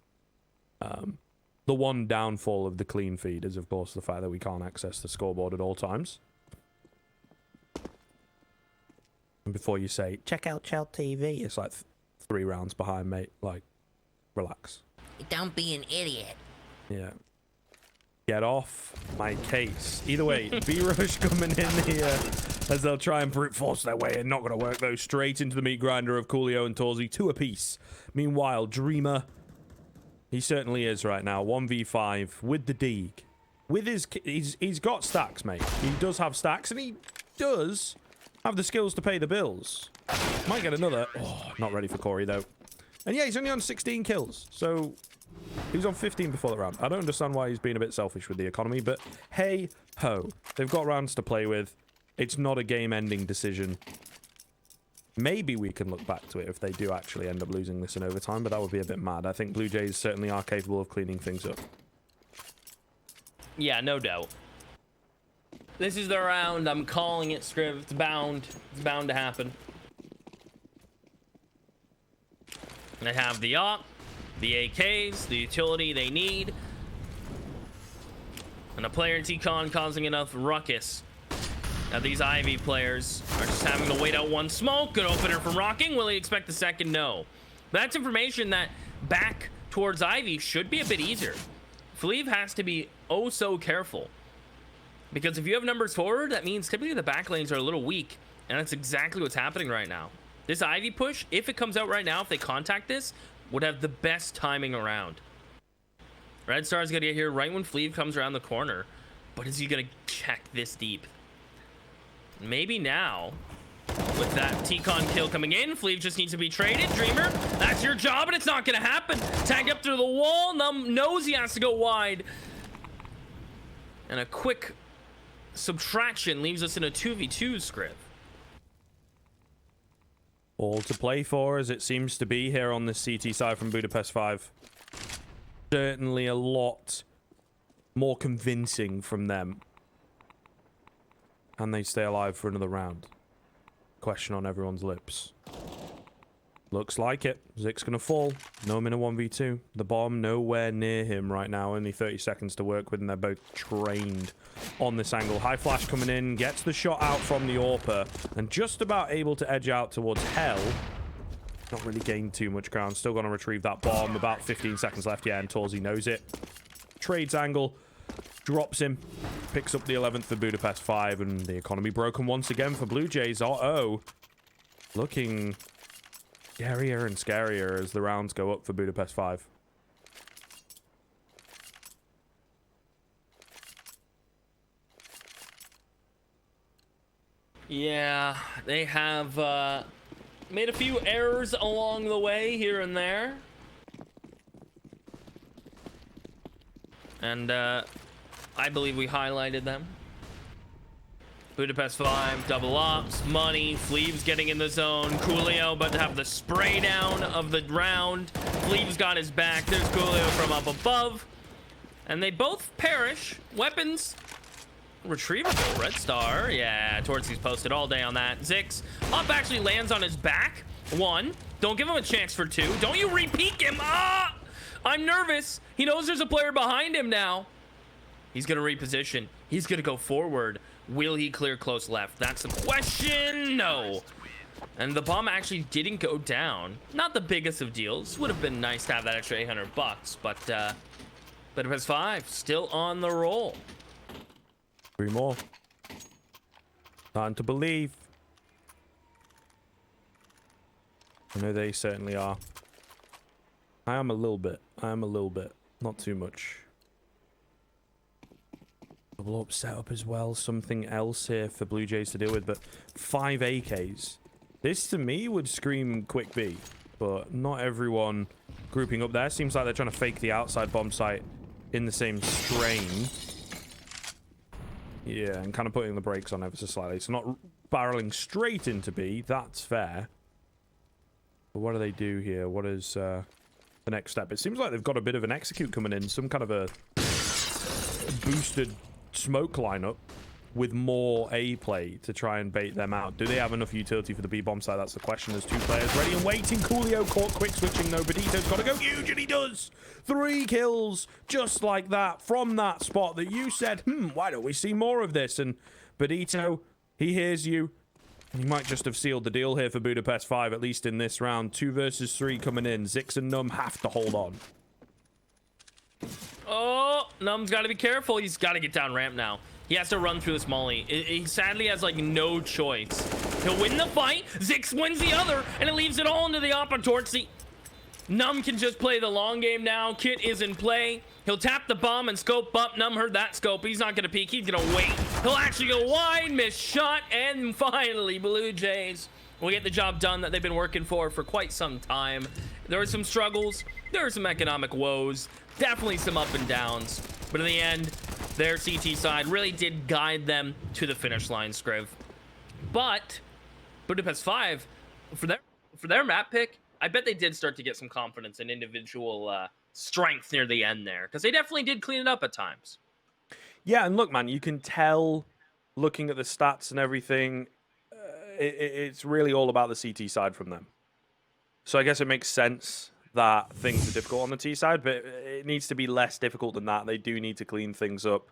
The one downfall of the clean feed is, of course, the fact that we can't access the scoreboard at all times. And before you say, check out Chell TV, it's like 3 rounds behind, mate. Like, relax. Don't be an idiot. Yeah. Get off my case. Either way, B-Rush coming in here as they'll try and brute force their way in. Not going to work, though. Straight into the meat grinder of Coolio and Torzy, 2 apiece. Meanwhile, Dreamer, he certainly is right now. 1v5 with the Deeg. With his... He's got stacks, mate. He does have stacks, and he does have the skills to pay the bills. Might get another. Oh, not ready for Corey, though. And yeah, he's only on 16 kills, so... He was on 15 before the round. I don't understand why he's being a bit selfish with the economy, but hey ho. They've got rounds to play with. It's not a game-ending decision. Maybe we can look back to it if they do actually end up losing this in overtime, but that would be a bit mad. I think Blue Jays certainly are capable of cleaning things up. Yeah, no doubt. This is the round. I'm calling it, Scriv. It's bound. It's bound to happen. They have the op, the AKs, the utility they need, and a player in T-Con causing enough ruckus. Now these Ivy players are just having to wait out one smoke. Good opener from Rocking. Will he expect the second? No. That's information that back towards Ivy should be a bit easier. Fleeve has to be oh so careful, because if you have numbers forward, that means typically the back lanes are a little weak, and that's exactly what's happening right now. This Ivy push, if it comes out right now, if they contact this, would have the best timing around. Red Star's gonna get here right when Fleeve comes around the corner, but is he gonna check this deep? Maybe now, with that T-Con kill coming in, Fleeve just needs to be traded. Dreamer, that's your job, and it's not gonna happen. Tagged up through the wall, knows he has to go wide. And a quick subtraction leaves us in a 2v2 script. All to play for, as it seems to be here on this CT side from Budapest 5. Certainly a lot more convincing from them. And they stay alive for another round. Question on everyone's lips. Looks like it. Zik's gonna fall. No him in a 1v2. The bomb nowhere near him right now. Only 30 seconds to work with, and they're both trained on this angle. High flash coming in. Gets the shot out from the AWPer. And just about able to edge out towards Hell. Not really gained too much ground. Still gonna retrieve that bomb. About 15 seconds left. Yeah, and Torzy knows it. Trades angle. Drops him. Picks up the 11th for Budapest 5. And the economy broken once again for Blue Jays. Uh-oh. Looking... scarier and scarier as the rounds go up for Budapest 5. Yeah, they have made a few errors along the way here and there. And I believe we highlighted them. Budapest 5, double ops, money, Fleeve's getting in the zone, Coolio about to have the spray down of the round. Fleeve's got his back, there's Coolio from up above. And they both perish. Weapons retrievable. Red Star, yeah, Tortsy's posted all day on that. Zix, up actually lands on his back. 1, don't give him a chance for 2. Don't you re-peek him, ah! I'm nervous. He knows there's a player behind him now. He's gonna reposition. He's gonna go forward. Will he clear close left? That's the question. No. And the bomb actually didn't go down. Not the biggest of deals. Would have been nice to have that extra 800 bucks, but Budapest 5 still on the roll. 3 more. Time to believe. I know they certainly are. I am a little bit. Not too much. Double up setup as well. Something else here for Blue Jays to deal with, but 5 AKs. This to me would scream quick B, but not everyone grouping up there. Seems like they're trying to fake the outside bomb site in the same strain. Yeah, and kind of putting the brakes on ever so slightly. So not barreling straight into B. That's fair. But what do they do here? What is the next step? It seems like they've got a bit of an execute coming in. Some kind of a boosted smoke lineup with more A play to try and bait them out. Do they have enough utility for the B bomb side? That's the question. There's 2 players ready and waiting. Coolio caught quick switching. No, Benito's got to go huge, and he does. 3 kills just like that from that spot that you said, why don't we see more of this? And Benito, he hears you. He might just have sealed the deal here for Budapest 5, at least in this round. 2 versus 3 coming in. Zix and Num have to hold on. Oh, Num's got to be careful. He's got to get down ramp now. He has to run through this molly. He sadly has like no choice. He'll win the fight. Zix wins the other, and it leaves it all into the opportunity. See, Num can just play the long game now. Kit is in play. He'll tap the bomb and scope up. Num heard that scope. He's not going to peek. He's going to wait. He'll actually go wide, miss shot, and finally, Blue Jays will get the job done that they've been working for quite some time. There were some struggles. There were some economic woes. Definitely some up and downs. But in the end, their CT side really did guide them to the finish line, Scriv. But Budapest 5, for their map pick, I bet they did start to get some confidence in individual strength near the end there, because they definitely did clean it up at times. Yeah, and look, man, you can tell looking at the stats and everything, it's really all about the CT side from them. So I guess it makes sense that things are difficult on the T side, but it needs to be less difficult than that. They do need to clean things up,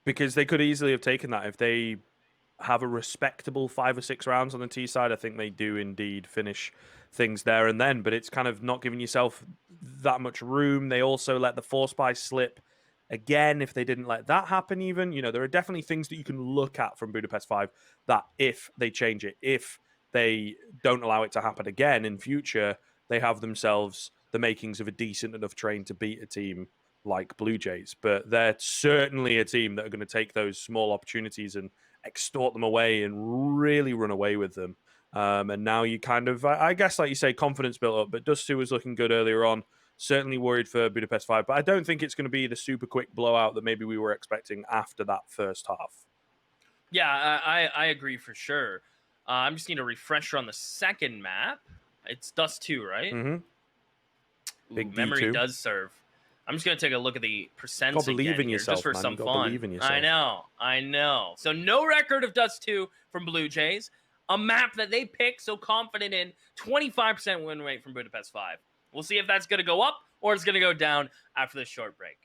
because they could easily have taken that. If they have a respectable 5 or 6 rounds on the T side, I think they do indeed finish things there and then, but it's kind of not giving yourself that much room. They also let the force buy slip again. If they didn't let that happen, even, you know, there are definitely things that you can look at from Budapest 5 that if they change it, if they don't allow it to happen again in future, they have themselves the makings of a decent enough train to beat a team like Blue Jays. But they're certainly a team that are going to take those small opportunities and extort them away and really run away with them. And now you kind of, I guess, like you say, confidence built up. But Dust 2 was looking good earlier on. Certainly worried for Budapest 5. But I don't think it's going to be the super quick blowout that maybe we were expecting after that first half. Yeah, I agree for sure. I'm just need a refresher on the second map. It's Dust 2, right? Mm-hmm. Big memory D2. does serve. I'm just going to take a look at the percents Gotta believe again in here, yourself, just for man. some You gotta fun. believe in yourself. I know. So no record of Dust 2 from Blue Jays. A map that they picked so confident in. 25% win rate from Budapest 5. We'll see if that's going to go up or it's going to go down after this short break.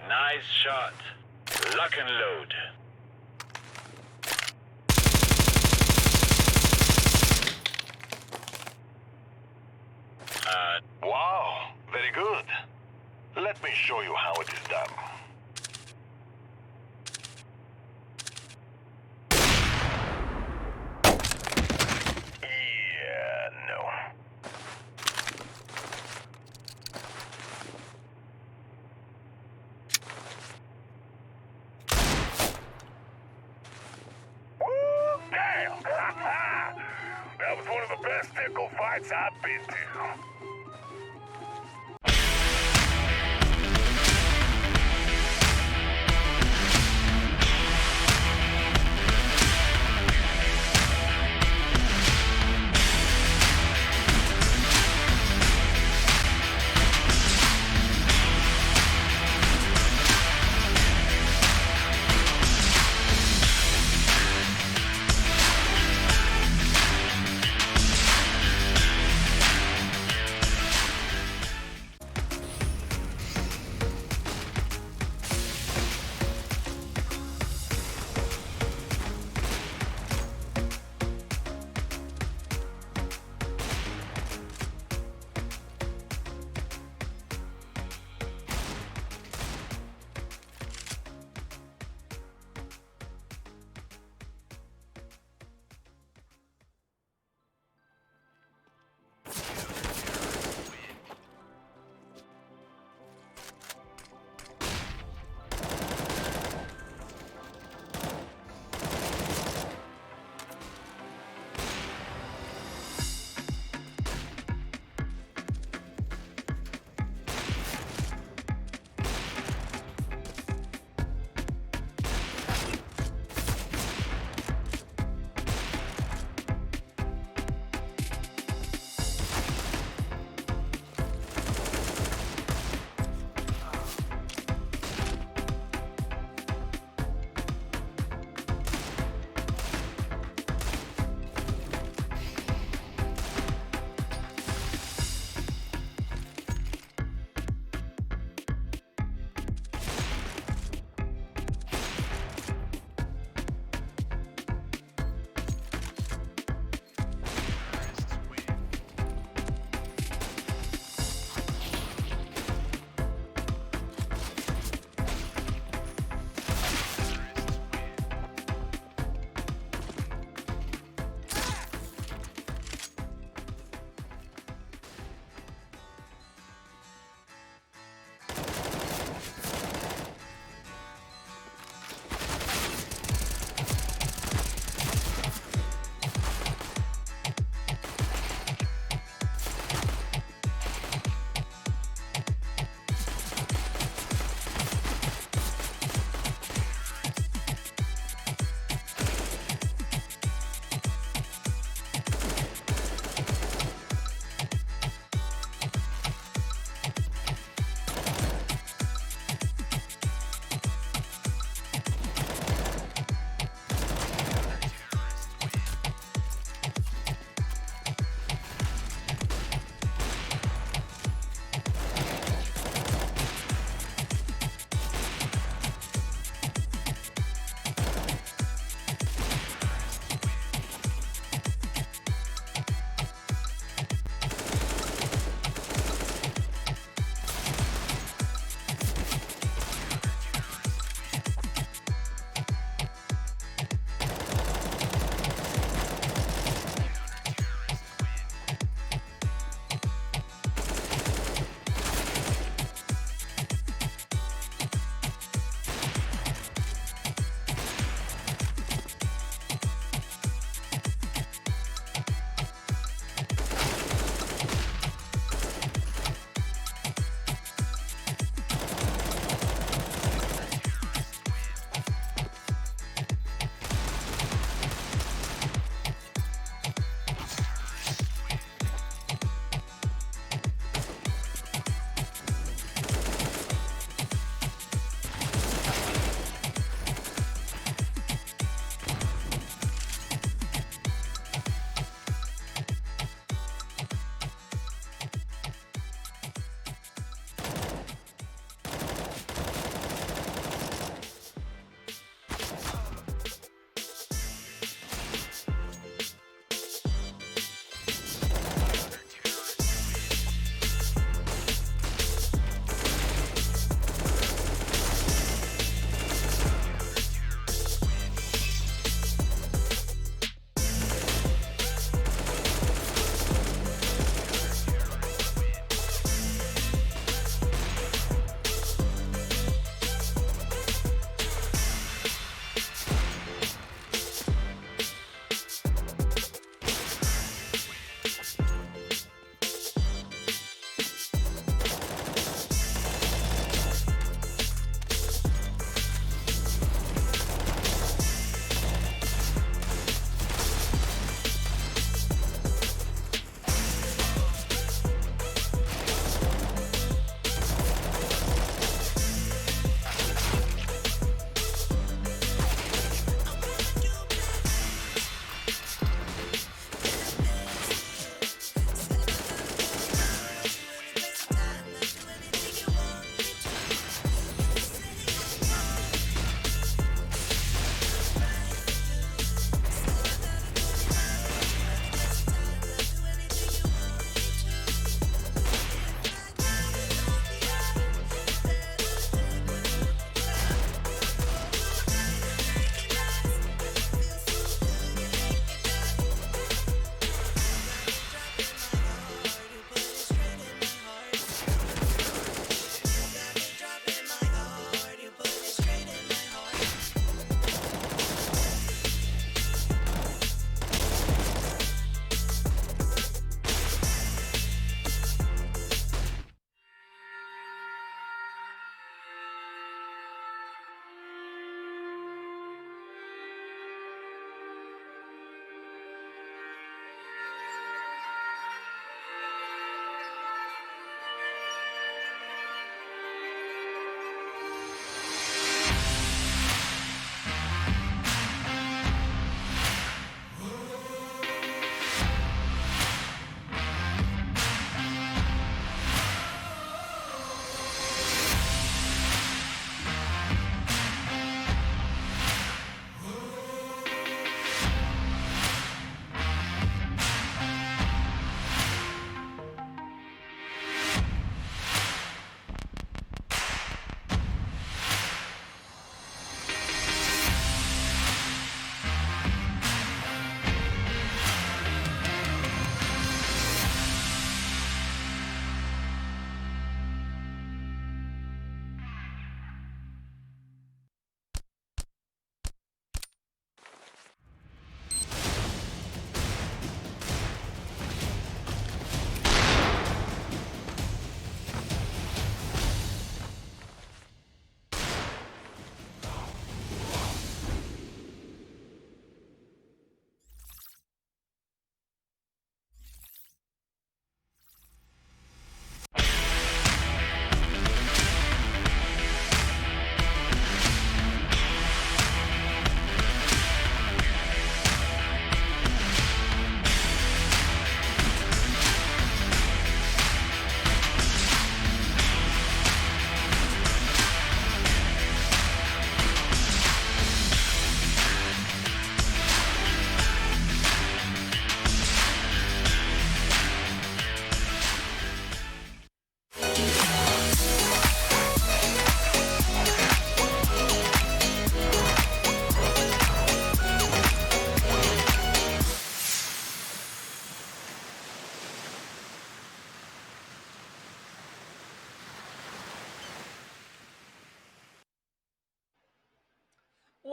Nice shot. Lock and load. Wow, very good. Let me show you how it is done. Yeah, no. Damn! That was one of the best nickel fights I've been to.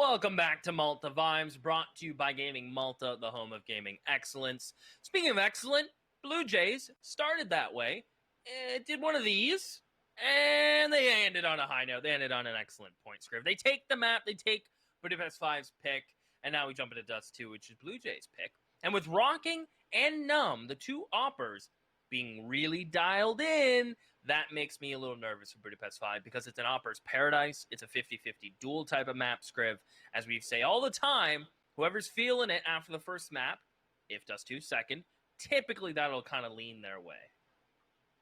Welcome back to Malta Vibes, brought to you by Gaming Malta, the home of gaming excellence. Speaking of excellent, Blue Jays started that way. It did one of these, and they ended on a high note. They ended on an excellent point, Scriv. They take the map, they take Budapest 5's pick, and now we jump into Dust 2, which is Blue Jays' pick. And with Rocking and Numb, the two oppers, being really dialed in, that makes me a little nervous for Budapest 5 because it's an opper's paradise. It's a 50-50 duel type of map, Scriv. As we say all the time, whoever's feeling it after the first map, if Dust 2 second, typically that'll kind of lean their way.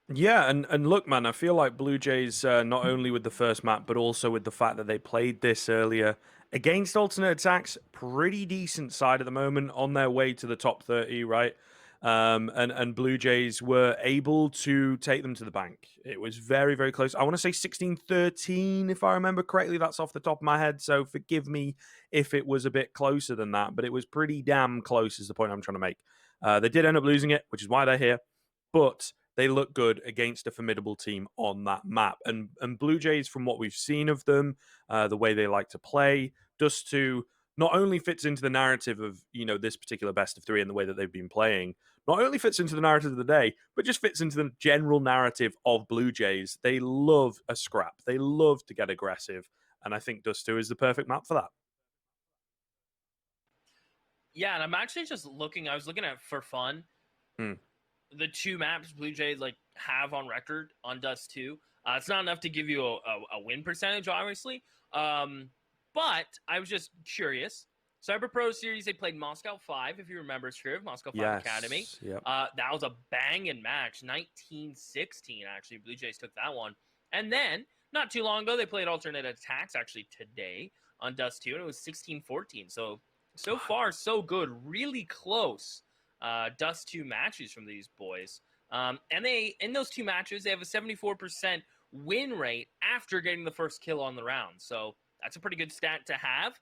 Yeah, and look, man, I feel like Blue Jays, not only with the first map, but also with the fact that they played this earlier against alternate attacks, pretty decent side at the moment, on their way to the top 30, right? And Blue Jays were able to take them to the bank. It was very, very close. I want to say 16-13, if I remember correctly. That's off the top of my head, so forgive me if it was a bit closer than that, but it was pretty damn close is the point I'm trying to make. They did end up losing it, which is why they're here, but they look good against a formidable team on that map. And Blue Jays, from what we've seen of them, the way they like to play, Dust 2 not only fits into the narrative of, you know, this particular best of three and the way that they've been playing, not only fits into the narrative of the day, but just fits into the general narrative of Blue Jays. They love a scrap. They love to get aggressive. And I think Dust 2 is the perfect map for that. Yeah, and I'm actually just looking, I was looking at for fun, the two maps Blue Jays like have on record on Dust 2. It's not enough to give you a win percentage, obviously. But I was just curious. Cyber Pro Series, they played Moscow 5, if you remember, Shriv, Moscow 5 Academy. Yep. That was a banging match, 19-16, actually. Blue Jays took that one. And then, not too long ago, they played Alternate Attacks, actually today, on Dust 2, and it was 16-14. So far, so good. Really close Dust 2 matches from these boys. And they, in those two matches, they have a 74% win rate after getting the first kill on the round. So that's a pretty good stat to have.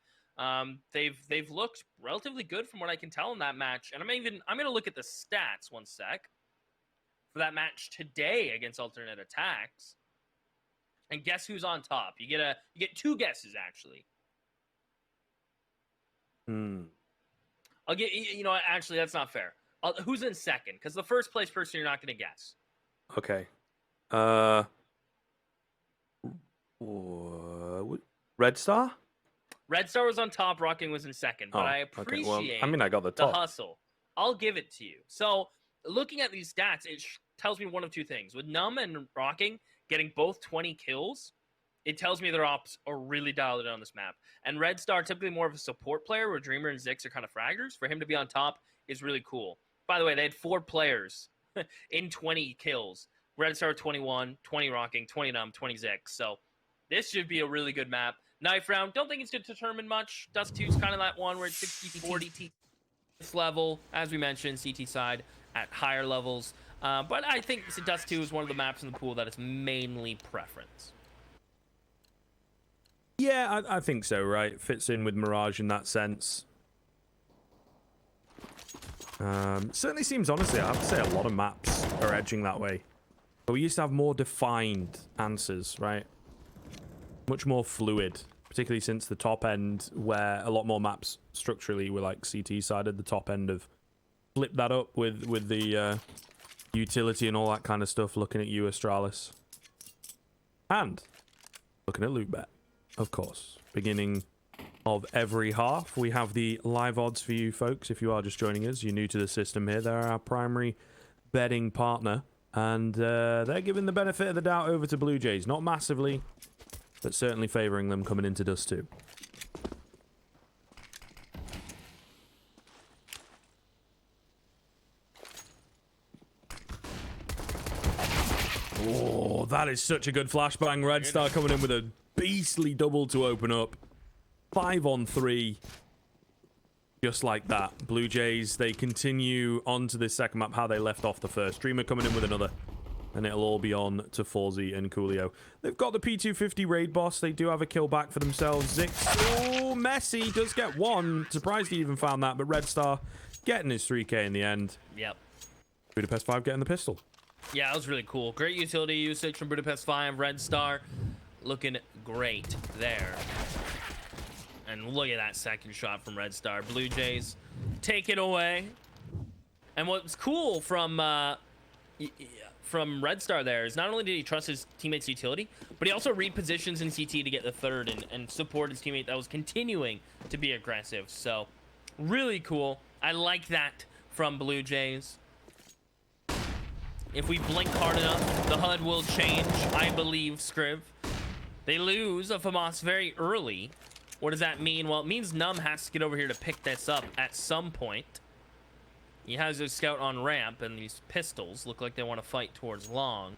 They've looked relatively good from what I can tell in that match. And I'm gonna look at the stats one sec for that match today against Alternate Attacks. And guess who's on top? You get two guesses actually. I'll get, you know, actually that's not fair. Who's in second? Because the first place person you're not gonna guess. Okay. Red Star? Red Star was on top, Rocking was in second, but I appreciate okay. Well, I got the top. hustle. I'll give it to you. So, looking at these stats, it tells me one of two things. With Numb and Rocking getting both 20 kills, it tells me their ops are really dialed in on this map. And Red Star, typically more of a support player, where Dreamer and Zix are kind of fraggers. For him to be on top is really cool. By the way, they had 4 players in 20 kills. Red Star 21, 20 Rocking, 20 Numb, 20 Zix. So, this should be a really good map. Knife round, don't think it's going to determine much. Dust 2 is kind of that one where it's 60-40 this level. As we mentioned, CT side at higher levels. But I think Dust 2 is one of the maps in the pool that is mainly preference. Yeah, I think so, right? Fits in with Mirage in that sense. Certainly seems, honestly, I have to say a lot of maps are edging that way. But we used to have more defined answers, right? Much more fluid, particularly since the top end, where a lot more maps structurally were like CT sided. The top end of flipped that up with the utility and all that kind of stuff. Looking at you, Astralis, and looking at Lootbet, of course. Beginning of every half, we have the live odds for you folks. If you are just joining us, you're new to the system here. They're our primary betting partner, and they're giving the benefit of the doubt over to Blue Jays. Not massively, but certainly favoring them coming into Dust 2. Oh, that is such a good flashbang. Red Star coming in with a beastly double to open up. 5 on 3. Just like that. Blue Jays, they continue on to this second map how they left off the first. Dreamer coming in with another. And it'll all be on to Forzy and Coolio. They've got the P250 raid boss. They do have a kill back for themselves. Zix, oh, Messi does get one. Surprised he even found that, but Red Star getting his 3k in the end. Yep. Budapest 5 getting the pistol. Yeah, that was really cool. Great utility usage from Budapest 5. Red Star looking great there. And look at that second shot from Red Star. Blue Jays take it away. And what's cool from Red Star there is not only did he trust his teammate's utility, but he also repositions in CT to get the third and support his teammate that was continuing to be aggressive. So really cool. I like that from Blue Jays. If we blink hard enough, the HUD will change, I believe, Scriv. They lose a FAMAS very early. What does that mean? Well, it means Numb has to get over here to pick this up at some point. He has his scout on ramp, and these pistols look like they want to fight towards long.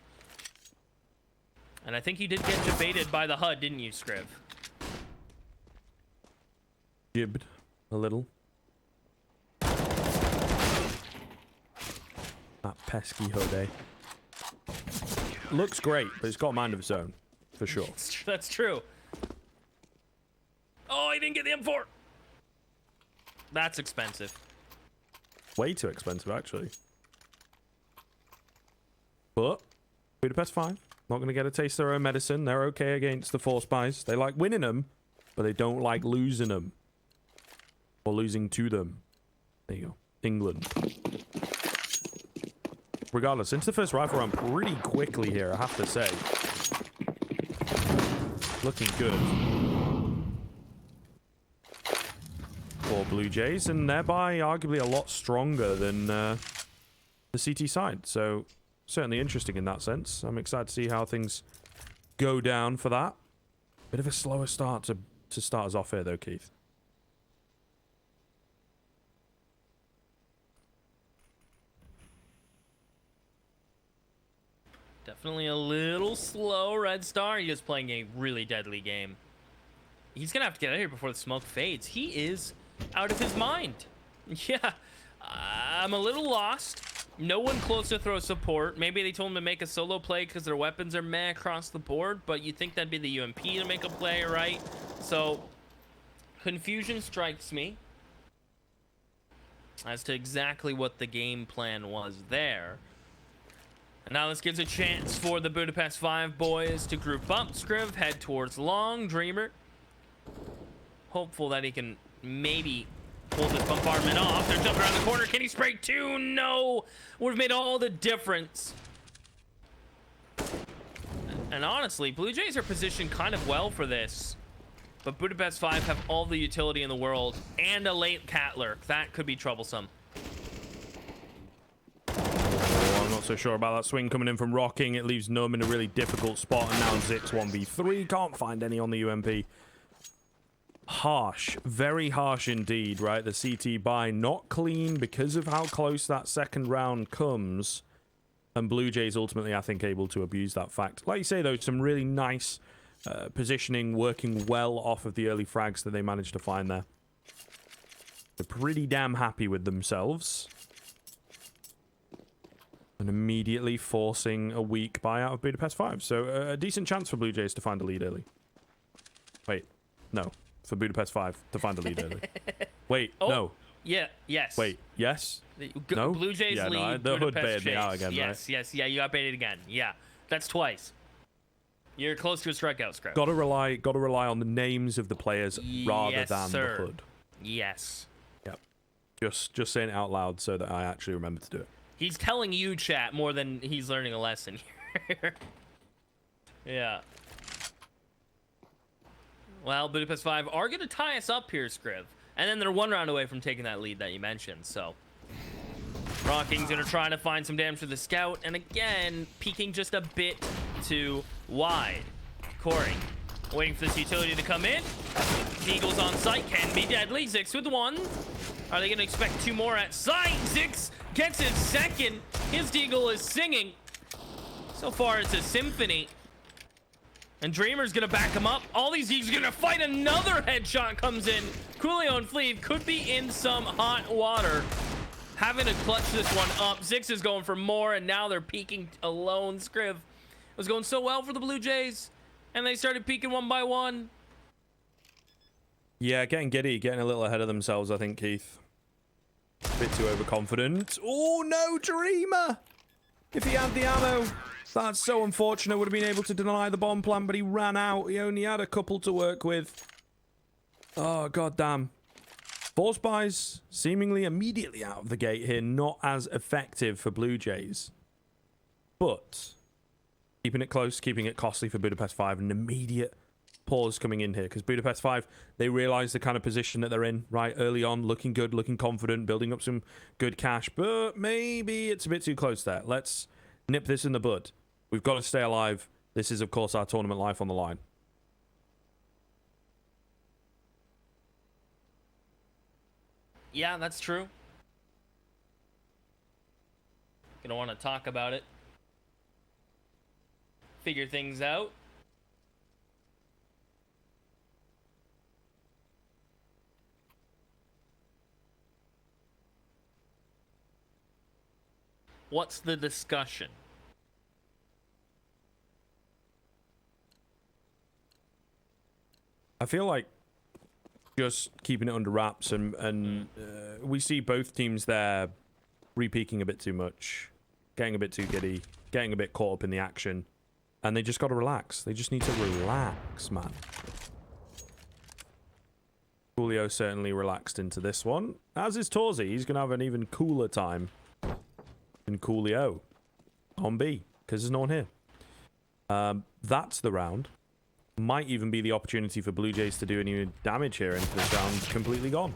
And I think you did get debated by the HUD, didn't you, Scriv? Jibbed a little. That pesky HUD, eh? Looks great, but it's got a mind of its own, for sure. That's true. Oh, he didn't get the M4. That's expensive. Way too expensive, actually. But Budapest 5, not going to get a taste of their own medicine. They're okay against the Force Buys. They like winning them, but they don't like losing them. Or losing to them. There you go. England. Regardless, into the first rifle round pretty quickly here, I have to say. Looking good for Blue Jays, and thereby arguably a lot stronger than the CT side. So certainly interesting in that sense. I'm excited to see how things go down for that. Bit of a slower start to start us off here, though, Keith. Definitely a little slow, Red Star. He is playing a really deadly game. He's going to have to get out of here before the smoke fades. He is out of his mind. Yeah, I'm a little lost. No one close to throw support. Maybe they told him to make a solo play because their weapons are meh across the board, but you'd think that'd be the UMP to make a play, right? So, confusion strikes me as to exactly what the game plan was there. And now this gives a chance for the Budapest 5 boys to group up. Scriv head towards long. Dreamer hopeful that he can maybe pull this bombardment off. They're jumping around the corner. Can he spray two? No. Would have made all the difference. And honestly, Blue Jays are positioned kind of well for this. But Budapest 5 have all the utility in the world and a late cat lurk. That could be troublesome. I'm not so sure about that swing coming in from Rocking. It leaves Numb in a really difficult spot, and now Zix 1v3. Can't find any on the UMP. Harsh. Very harsh indeed, right? The CT buy not clean because of how close that second round comes. And Blue Jays ultimately, I think, able to abuse that fact. Like you say, though, some really nice positioning, working well off of the early frags that they managed to find there. They're pretty damn happy with themselves. And immediately forcing a weak buyout of Budapest 5. So a decent chance for Blue Jays to find a lead early. Wait, no. For Budapest 5 to find a lead early. Wait, oh, no. Yeah, yes. Wait, yes? No? Blue Jays yeah, lead, no, the hood Budapest baited me out again, yes, right? Yes, yeah, you got baited again. Yeah, that's twice. You're close to a strikeout, Scrub. Gotta rely on the names of the players rather than the hood. Yes. Yep. Just saying it out loud so that I actually remember to do it. He's telling you, chat, more than he's learning a lesson here. Yeah. Well, Budapest 5 are going to tie us up here, Scriv. And then they're one round away from taking that lead that you mentioned, so. Rocking's going to try to find some damage to the scout. And again, peeking just a bit too wide. Corey, waiting for this utility to come in. Deagle's on site, can be deadly. Zix with one. Are they going to expect two more at sight? Zix gets his second. His Deagle is singing. So far, it's a symphony. And Dreamer's going to back him up. All these Deagles are going to fight. Another headshot comes in. Coolio and Fleeve could be in some hot water. Having to clutch this one up. Zix is going for more, and now they're peeking alone. Scriv. It was going so well for the Blue Jays, and they started peeking one by one. Yeah, getting giddy, getting a little ahead of themselves, I think, Keith. A bit too overconfident. Oh, no, Dreamer! If he had the ammo, that's so unfortunate. Would have been able to deny the bomb plan, but he ran out. He only had a couple to work with. Oh, goddamn. Force buys seemingly immediately out of the gate here. Not as effective for Blue Jays. But keeping it close, keeping it costly for Budapest 5. An immediate pause coming in here. Because Budapest 5, they realize the kind of position that they're in, right? Early on, looking good, looking confident, building up some good cash. But maybe it's a bit too close there. Let's nip this in the bud. We've got to stay alive. This is, of course, our tournament life on the line. Yeah, that's true. Gonna want to talk about it. Figure things out. What's the discussion? I feel like just keeping it under wraps, and we see both teams there re-peaking a bit too much, getting a bit too giddy, getting a bit caught up in the action, and they just got to relax. They just need to relax, man. Julio certainly relaxed into this one, as is Torzi. He's going to have an even cooler time than Coolio on B, because there's no one here. That's the round. Might even be the opportunity for Blue Jays to do any damage here into this round. Completely gone.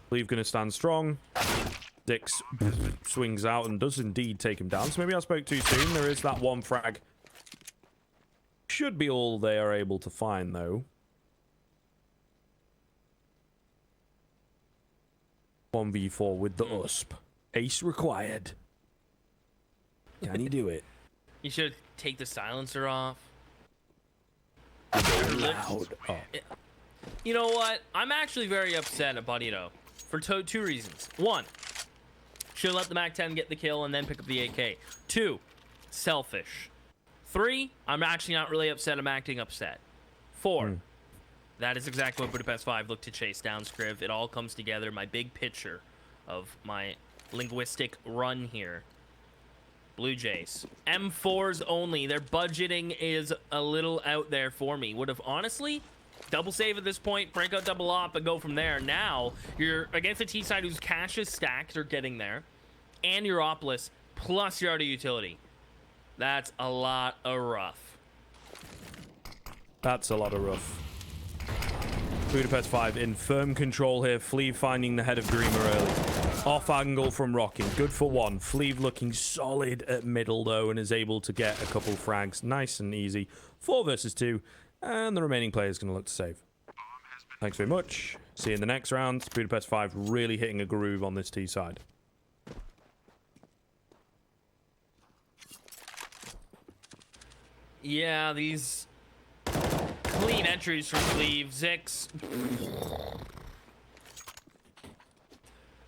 Cleve going to stand strong. Dix swings out and does indeed take him down. So maybe I spoke too soon. There is that one frag. Should be all they are able to find, though. 1v4 with the USP. Ace required. Can he do it? You should take the silencer off. Loud. Oh. You know what? I'm actually very upset at Bonito for two reasons. One, should let the MAC-10 get the kill and then pick up the AK. Two, selfish. Three, I'm actually not really upset. I'm acting upset. Four, that is exactly what Budapest 5 looked to chase down Scriv. It all comes together. My big picture of my linguistic run here. Blue Jays. M4s only. Their budgeting is a little out there for me. Would have honestly double save at this point, break out double op, and go from there. Now, you're against a T side whose cash is stacked or getting there, and your opless, plus your auto utility. That's a lot of rough. That's a lot of rough. Budapest 5 in firm control here. Fleeve finding the head of Dreamer early. Off angle from Rocking. Good for one. Fleeve looking solid at middle, though, and is able to get a couple frags. Nice and easy. 4 versus 2. And the remaining player is going to look to save. Thanks very much. See you in the next round. Budapest 5 really hitting a groove on this T side. Yeah, these clean entries from Fleeve. Zix.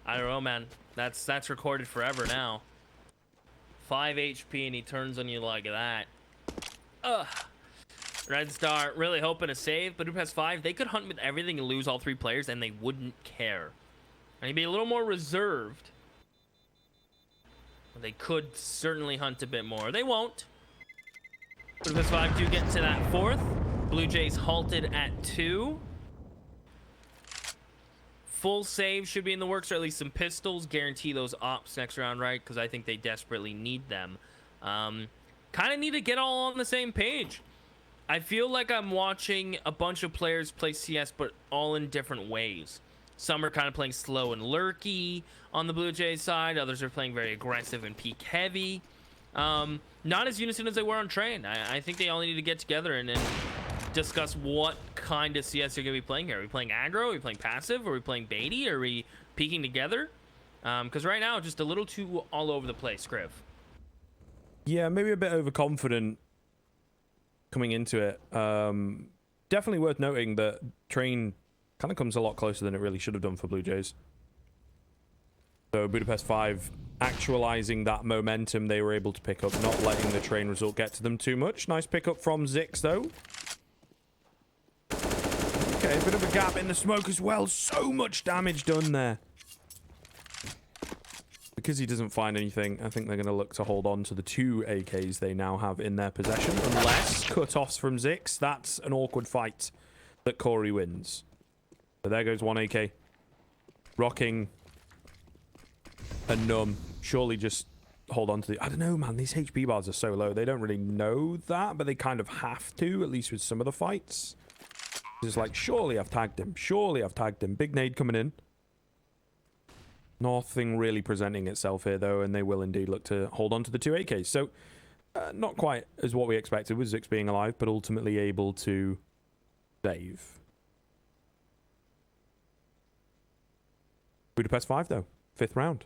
I don't know, man. That's recorded forever now. 5 HP and he turns on you like that. Ugh. Red Star really hoping to save, but Budapest 5, they could hunt with everything and lose all 3 players and they wouldn't care. And he'd be a little more reserved. They could certainly hunt a bit more. They won't. Budapest 5 do get to that 4th. Blue Jays halted at 2. Full save should be in the works, or at least some pistols. Guarantee those ops next round, right? Because I think they desperately need them. Kind of need to get all on the same page. I feel like I'm watching a bunch of players play CS, but all in different ways. Some are kind of playing slow and lurky on the Blue Jays side. Others are playing very aggressive and peak heavy. Not as unison as they were on Train. I think they all need to get together and discuss what kind of CS they're going to be playing here. Are we playing aggro? Are we playing passive? Are we playing baity? Are we peeking together? Because right now, just a little too all over the place, Scriv. Yeah, maybe a bit overconfident coming into it. Definitely worth noting that Train kind of comes a lot closer than it really should have done for Blue Jays. So Budapest 5 actualizing that momentum they were able to pick up, not letting the Train result get to them too much. Nice pickup from Zix, though. Okay, a bit of a gap in the smoke as well. So much damage done there. Because he doesn't find anything, I think they're going to look to hold on to the 2 AKs they now have in their possession. Unless cut-offs from Zix. That's an awkward fight that Corey wins. But there goes 1 AK. Rocking and Numb surely just hold on to the... I don't know, man. These HP bars are so low. They don't really know that, but they kind of have to, at least with some of the fights. It's like, surely I've tagged him. Surely I've tagged him. Big nade coming in. Nothing really presenting itself here, though, and they will indeed look to hold on to the 2 AKs. So, not quite as what we expected with Zix being alive, but ultimately able to save. Budapest 5, though. 5th round.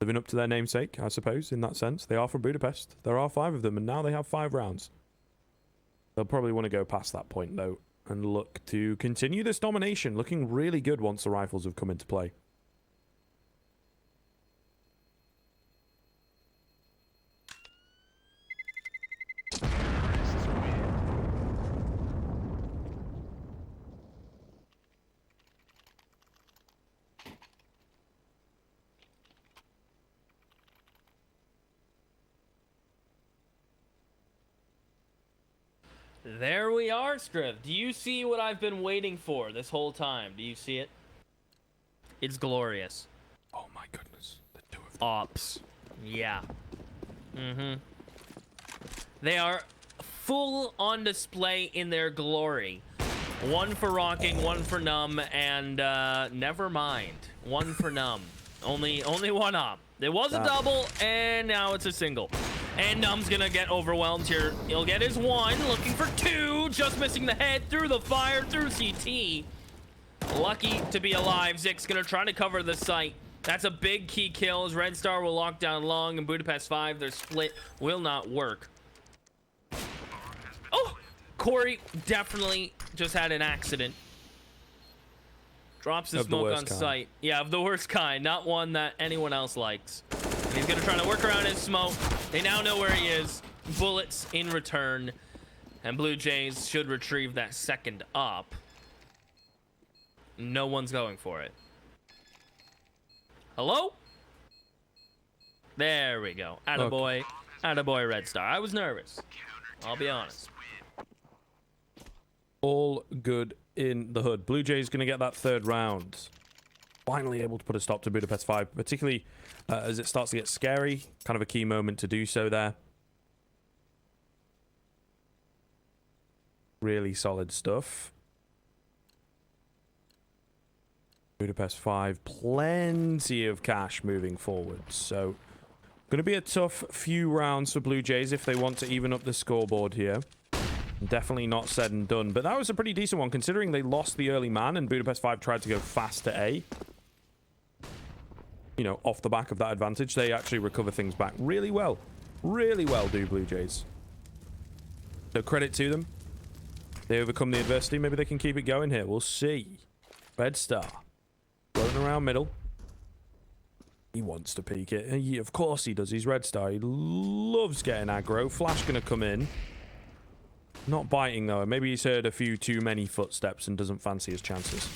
Living up to their namesake, I suppose, in that sense. They are from Budapest. There are 5 of them, and now they have 5 rounds. They'll probably want to go past that point, though, and look to continue this domination. Looking really good once the rifles have come into play. There we are, Striv. Do you see what I've been waiting for this whole time? Do you see it? It's glorious. Oh my goodness. The 2 of them. Ops. Yeah. They are full on display in their glory. 1 for Rocking, 1 for Numb, and never mind. 1 for Numb. Only 1 op. It was a double, and now it's a single. And Numb's gonna get overwhelmed here. He'll get his 1, looking for 2, just missing the head through the fire, through CT. Lucky to be alive. Zix gonna try to cover the site. That's a big key kill, as Red Star will lock down long, and Budapest 5, their split will not work. Oh! Corey definitely just had an accident. Drops the smoke on sight. Yeah, of the worst kind. Not one that anyone else likes. And he's going to try to work around his smoke. They now know where he is. Bullets in return. And Blue Jays should retrieve that second up. No one's going for it. Hello? There we go. Attaboy. Attaboy, Red Star. I was nervous. I'll be honest. All good in the hood. Blue Jays going to get that 3rd round. Finally able to put a stop to Budapest 5, particularly as it starts to get scary. Kind of a key moment to do so there. Really solid stuff. Budapest 5, plenty of cash moving forward. So, going to be a tough few rounds for Blue Jays if they want to even up the scoreboard here. Definitely not said and done, but that was a pretty decent one considering they lost the early man and Budapest 5 tried to go fast to A. You know, off the back of that advantage, they actually recover things back really well. Really well do Blue Jays. So credit to them. They overcome the adversity. Maybe they can keep it going here. We'll see. Red Star. Floating around middle. He wants to peek it. Of course he does. He's Red Star. He loves getting aggro. Flash going to come in. Not biting, though. Maybe he's heard a few too many footsteps and doesn't fancy his chances.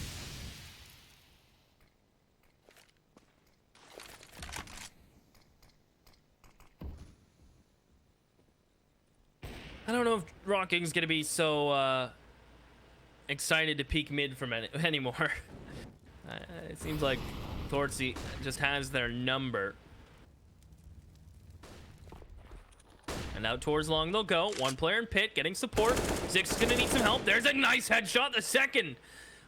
I don't know if Rocking's going to be so excited to peek mid from anymore. It seems like Tortsy just has their number. And now towards long they'll go. 1 player in pit getting support. Zix is going to need some help. There's a nice headshot. The second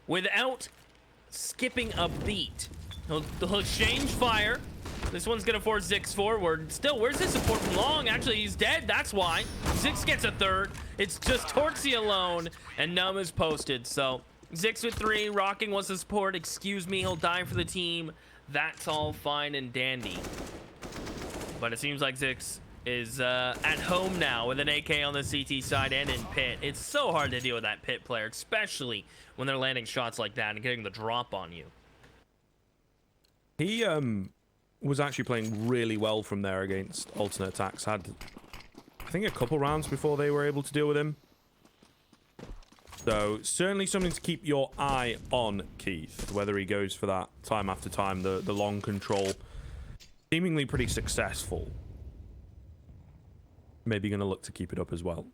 without skipping a beat. He'll exchange fire. This one's going to force Zix forward. Still, where's his support from long? Actually, he's dead. That's why. Zix gets a 3rd. It's just Tortsy alone. And Numb is posted. So Zix with 3. Rocking wants the support. Excuse me. He'll die for the team. That's all fine and dandy. But it seems like Zix is at home now with an AK on the CT side and in pit. It's so hard to deal with that pit player, especially when they're landing shots like that and getting the drop on you. He was actually playing really well from there against alternate attacks. Had, I think, a couple rounds before they were able to deal with him. So certainly something to keep your eye on, Keith. Whether he goes for that time after time, the long control, seemingly pretty successful. Maybe going to look to keep it up as well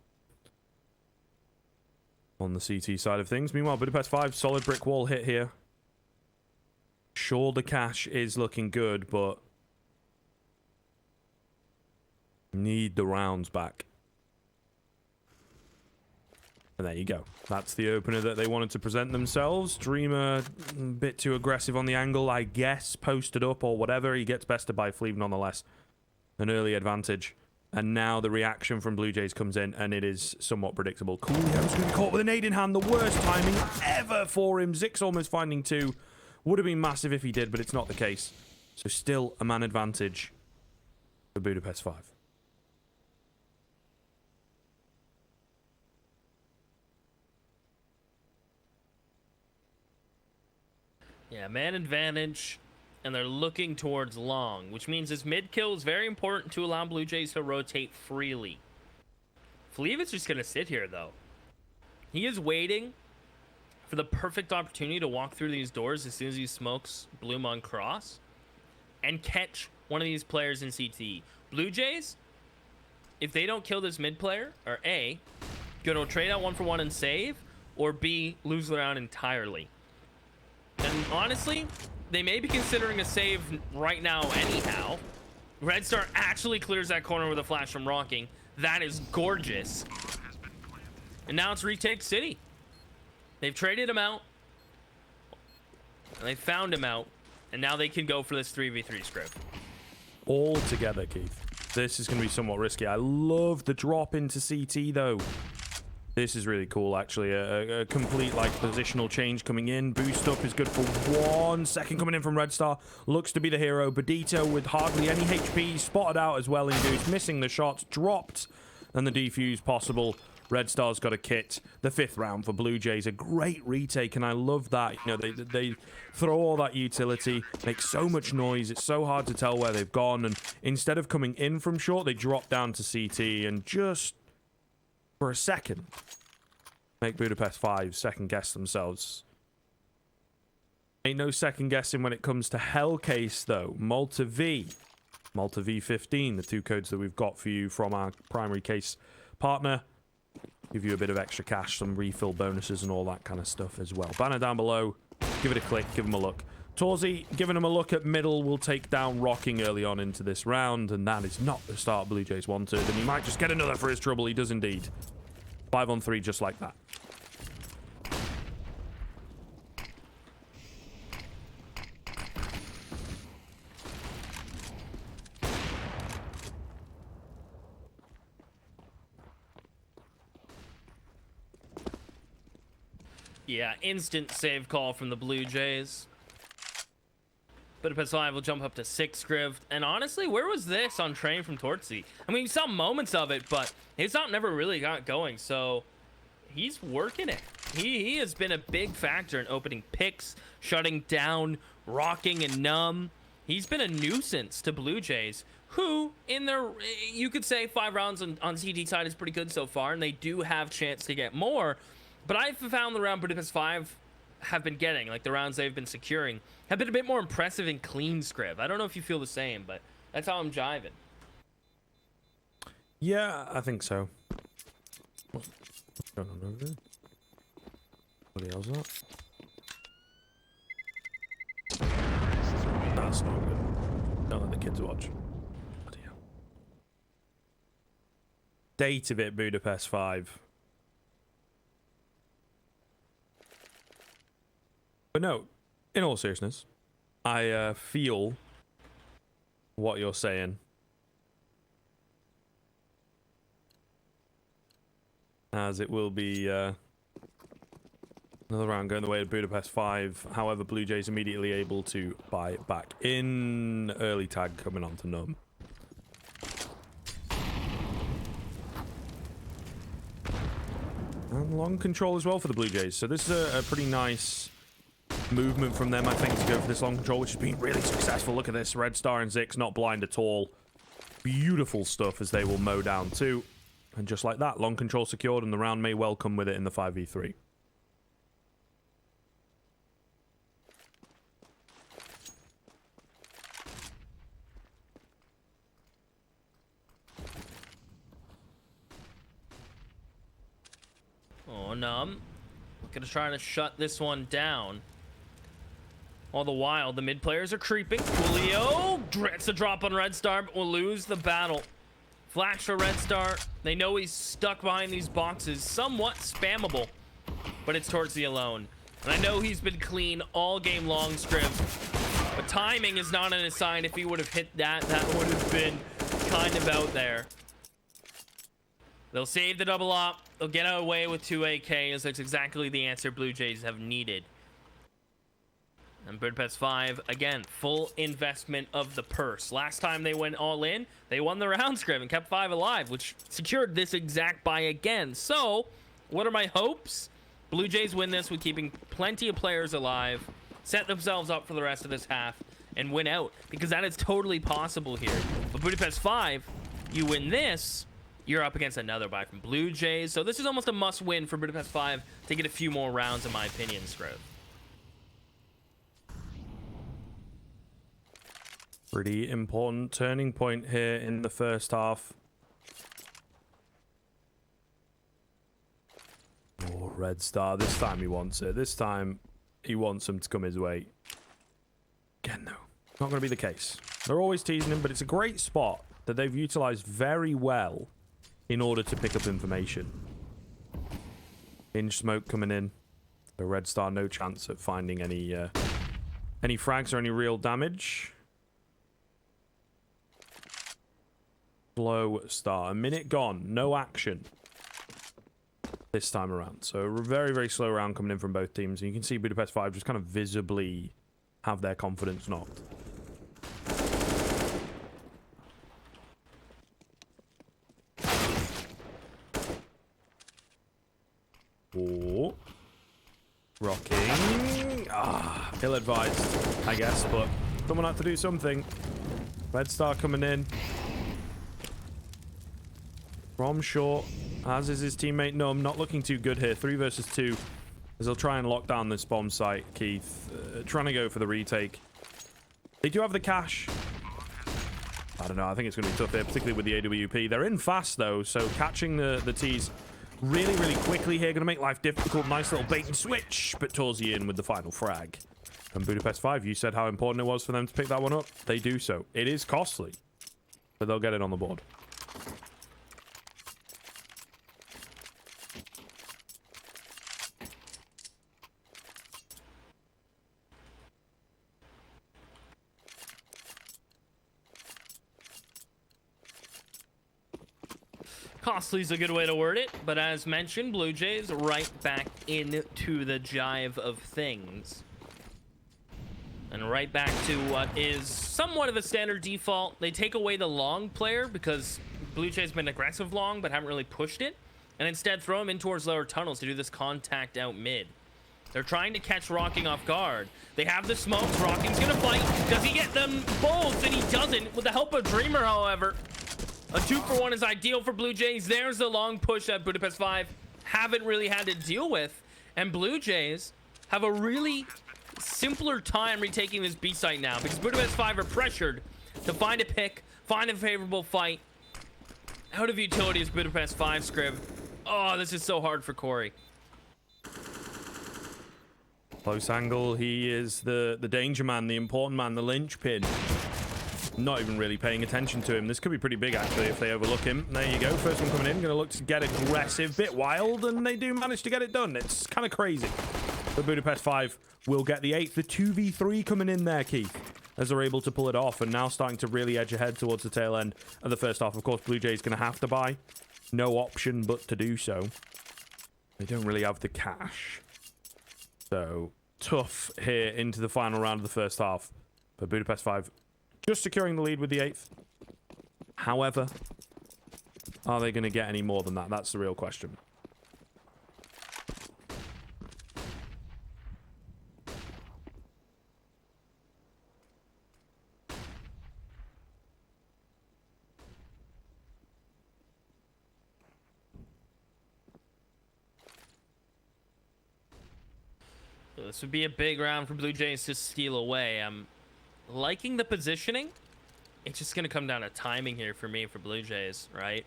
on the CT side of things. Meanwhile, Budapest 5, solid brick wall hit here. Sure, the cash is looking good, but need the rounds back. And there you go. That's the opener that they wanted to present themselves. Dreamer, a bit too aggressive on the angle, I guess. Posted up or whatever. He gets bested by Fleeve nonetheless. An early advantage. And now the reaction from Blue Jays comes in, and it is somewhat predictable. Coolio's going to be caught with a nade in hand. The worst timing ever for him. Zix almost finding two. Would have been massive if he did, but it's not the case. So still a man advantage for Budapest 5. Yeah, man advantage, and they're looking towards long, which means this mid kill is very important to allow Blue Jays to rotate freely. Fleeve is just going to sit here, though. He is waiting for the perfect opportunity to walk through these doors as soon as he smokes Bloom on cross and catch one of these players in CT. Blue Jays, if they don't kill this mid player, are A, going to trade out 1-for-1 and save, or B, lose the round entirely. And honestly, they may be considering a save right now anyhow. Red Star actually clears that corner with a flash from Rocking. That is gorgeous. And now it's retake City. They've traded him out. And they found him out. And now they can go for this 3v3 script. All together, Keith. This is going to be somewhat risky. I love the drop into CT, though. This is really cool, actually. A complete, like, positional change coming in. Boost up is good for 1 second. Coming in from Red Star. Looks to be the hero. Bodito with hardly any HP. Spotted out as well in Goose. Missing the shots. Dropped. And the defuse possible. Red Star's got a kit. The 5th round for Blue Jays. A great retake, and I love that. You know, they throw all that utility. Make so much noise. It's so hard to tell where they've gone. And instead of coming in from short, they drop down to CT and just... for a second, make Budapest 5 second guess themselves. Ain't no second guessing when it comes to Hellcase, though. Malta V15, the 2 codes that we've got for you from our primary case partner. Give you a bit of extra cash, some refill bonuses, and all that kind of stuff as well. Banner down below. Give it a click. Give them a look. Torzy giving him a look at middle will take down Rocking early on into this round, and that is not the start Blue Jays wanted, and he might just get another for his trouble. He does indeed. 5-on-3 just like that. Yeah, instant save call from the Blue Jays. Budapest 5 will jump up to 6 Scriv. And honestly, where was this on train from Tortzy? I mean, we saw moments of it, but his op never really got going. So he's working it. He has been a big factor in opening picks, shutting down, Rocking, and Numb. He's been a nuisance to Blue Jays, who, in their, you could say 5 rounds on CT side is pretty good so far, and they do have chance to get more. But I've found the round Budapest 5 have been getting, like the rounds they've been securing, have been a bit more impressive and clean script. I don't know if you feel the same, but that's how I'm jiving. Yeah, I think so. What's going on over there? What the hell's that? That's not good. Don't let the kids watch. Bloody hell. Date of it, Budapest 5. But no, in all seriousness, I feel what you're saying. As it will be another round going the way of Budapest 5. However, Blue Jays immediately able to buy it back in. Early tag coming on to Numb. And long control as well for the Blue Jays. So this is a pretty nice movement from them, I think, to go for this long control, which has been really successful. Look at this. Red Star and Zix not blind at all. Beautiful stuff as they will mow down 2. And just like that, long control secured, and the round may well come with it in the 5v3. Oh, Numb. Gonna try to shut this one down. All the while, the mid players are creeping. Julio gets a drop on Red Star, but will lose the battle. Flash for Red Star. They know he's stuck behind these boxes. Somewhat spammable, but it's towards the alone. And I know he's been clean all game long, Scriv. But timing is not on his side. If he would have hit that, that would have been kind of out there. They'll save the double op. They'll get away with 2 AKs. That's exactly the answer Blue Jays have needed. And Budapest 5, again, full investment of the purse. Last time they went all in, they won the round, Scriv, and kept 5 alive, which secured this exact buy again. So, what are my hopes? Blue Jays win this with keeping plenty of players alive, set themselves up for the rest of this half, and win out, because that is totally possible here. But Budapest 5, you win this, you're up against another buy from Blue Jays. So this is almost a must-win for Budapest 5 to get a few more rounds, in my opinion, Scriv. Pretty important turning point here in the first half. Oh, Red Star. This time he wants it. This time he wants him to come his way. Again, though, not going to be the case. They're always teasing him, but it's a great spot that they've utilized very well in order to pick up information. Hinge smoke coming in. The Red Star, no chance at finding any frags or any real damage. Slow start. A minute gone. No action this time around. So a very, very slow round coming in from both teams. And you can see Budapest 5 just kind of visibly have their confidence knocked. Oh. Rocking. Ah, ill-advised, I guess, but someone had to do something. Red Star coming in. From short, as is his teammate Numb, not looking too good here. 3 versus 2, as they'll try and lock down this bomb site. Keith trying to go for the retake. They do have the cash. I don't know, I think it's going to be tough here, particularly with the AWP. They're in fast, though, so catching the T's really, really quickly here. Going to make life difficult. Nice little bait and switch, but Torsey in with the final frag. And Budapest 5, you said how important it was for them to pick that one up. They do so. It is costly, but they'll get it on the board. Costly is a good way to word it, but as mentioned, Blue Jays right back into the jive of things. And right back to what is somewhat of a standard default. They take away the long player because Blue Jays been aggressive long, but haven't really pushed it. And instead throw him in towards lower tunnels to do this contact out mid. They're trying to catch Rocking off guard. They have the smokes. Rocking's gonna fight. Does he get them both? And he doesn't. With the help of Dreamer, however. A 2-for-1 is ideal for Blue Jays. There's the long push that Budapest 5 haven't really had to deal with. And Blue Jays have a really simpler time retaking this B site now because Budapest 5 are pressured to find a pick, find a favorable fight. Out of utility is Budapest 5, Scriv. Oh, this is so hard for Corey. Close angle. He is the danger man, the important man, the linchpin. Not even really paying attention to him. This could be pretty big, actually, if they overlook him. There you go. First one coming in. Going to look to get aggressive. Bit wild, and they do manage to get it done. It's kind of crazy. But Budapest 5 will get the 8th. The 2v3 coming in there, Keith, as they're able to pull it off, and now starting to really edge ahead towards the tail end of the first half. Of course, Blue Jays going to have to buy. No option but to do so. They don't really have the cash. So, tough here into the final round of the first half. But Budapest 5 just securing the lead with the 8th. However, are they going to get any more than that? That's the real question. So this would be a big round for Blue Jays to steal away. I'm liking the positioning. It's just going to come down to timing here for me for Blue Jays, right?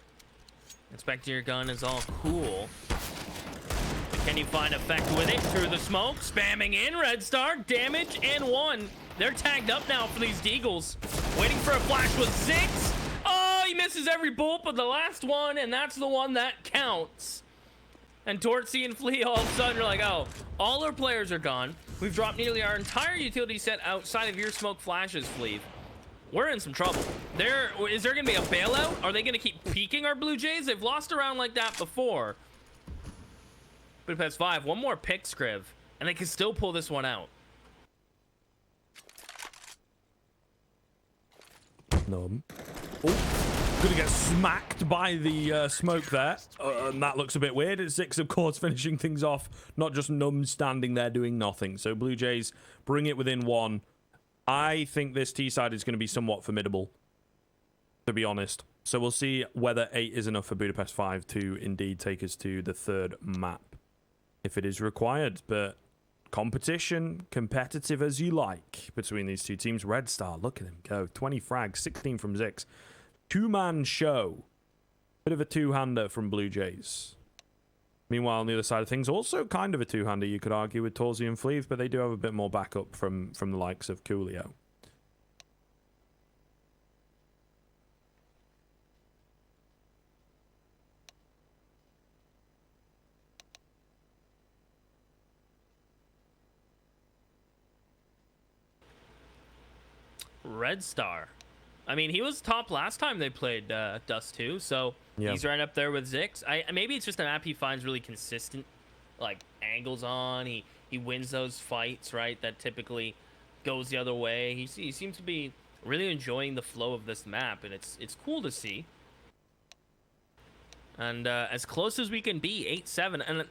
Inspecting your gun is all cool. Can you find effect with it through the smoke? Spamming in, Red Star, damage, and 1. They're tagged up now for these Deagles. Waiting for a flash with 6. Oh, he misses every bolt but the last one, and that's the one that counts. And Tortsy and Flea all of a sudden are like, oh, all our players are gone. We've dropped nearly our entire utility set outside of your smoke flashes, Flea. We're in some trouble. Is there going to be a bailout? Are they going to keep peeking our Blue Jays? They've lost a round like that before. Budapest 5, one more pick, Scriv, and they can still pull this one out. No. Oh, gonna get smacked by the smoke there. And that looks a bit weird. It's 6, of course, finishing things off. Not just Num standing there doing nothing. So Blue Jays bring it within 1. I think this T side is going to be somewhat formidable, to be honest. So we'll see whether 8 is enough for Budapest 5 to indeed take us to the 3rd map, if it is required. But competition, competitive as you like, between these two teams. Red Star, look at him go. 20 frags, 16 from Zix. 2-man show. Bit of a two-hander from Blue Jays. Meanwhile, on the other side of things, also kind of a two-hander, you could argue, with Torsey and Fleeve, but they do have a bit more backup from the likes of Coolio. Red Star. I mean, he was top last time they played Dust 2, so yeah, he's right up there with Zix. Maybe it's just a map he finds really consistent, like, angles on. He wins those fights, right, that typically goes the other way. He seems to be really enjoying the flow of this map, and it's cool to see. And as close as we can be, 8-7. And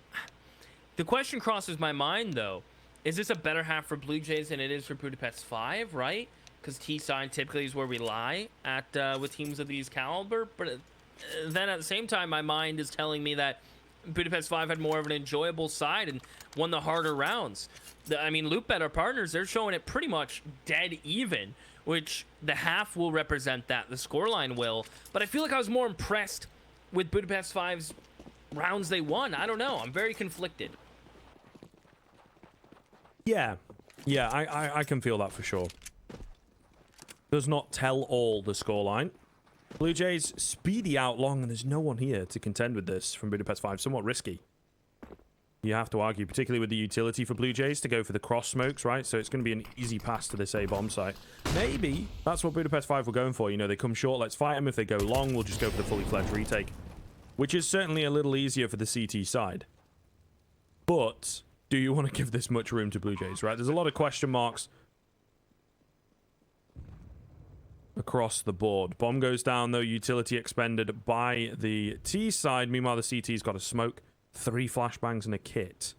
the question crosses my mind, though. Is this a better half for Blue Jays than it is for Budapest 5, right? Because T-side typically is where we lie at with teams of these caliber. But then at the same time, my mind is telling me that Budapest 5 had more of an enjoyable side and won the harder rounds. I mean, Loopbet, our partners, they're showing it pretty much dead even, which the half will represent that. The scoreline will. But I feel like I was more impressed with Budapest 5's rounds they won. I don't know. I'm very conflicted. Yeah, I can feel that for sure. Does not tell all the scoreline. Blue Jays speedy out long, and there's no one here to contend with this from Budapest 5. Somewhat risky, you have to argue, particularly with the utility for Blue Jays to go for the cross smokes, right? So it's going to be an easy pass to this A bomb site. Maybe that's what Budapest 5 were going for. You know, they come short, let's fight them. If they go long, we'll just go for the fully fledged retake, which is certainly a little easier for the CT side. But do you want to give this much room to Blue Jays, right? There's a lot of question marks across the board. Bomb goes down, though. Utility expended by the T side. Meanwhile, the CT's got a smoke, 3 flashbangs, and a kit.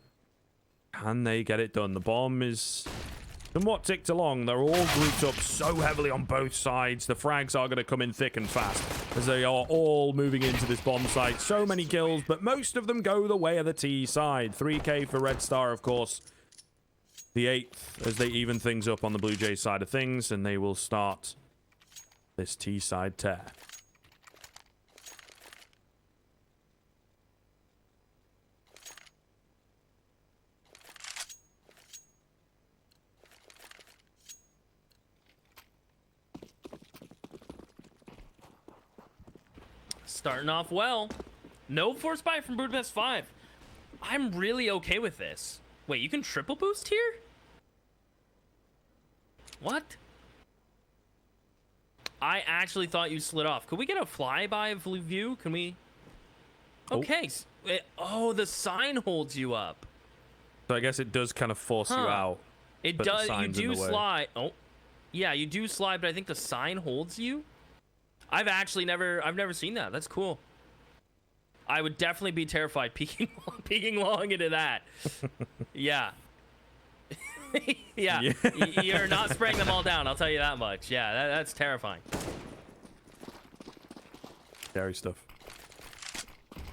Can they get it done? The bomb is somewhat ticked along. They're all grouped up so heavily on both sides. The frags are going to come in thick and fast as they are all moving into this bomb site. So many kills, but most of them go the way of the T side. 3K for Red Star, of course. The 8th as they even things up on the Blue Jays side of things, and they will start this T-side tear. Starting off well. No force buy from Budapest 5. I'm really okay with this. Wait, you can triple boost here? What? I actually thought you slid off. Could we get a flyby view? Can we? Okay. Oh, the sign holds you up. So I guess it does kind of force you out. It does. You do slide. Oh, yeah, you do slide, but I think the sign holds you. I've never seen that. That's cool. I would definitely be terrified peeking long into that. Yeah. Yeah. You're not spraying them all down, I'll tell you that much. Yeah, that's terrifying. Scary stuff.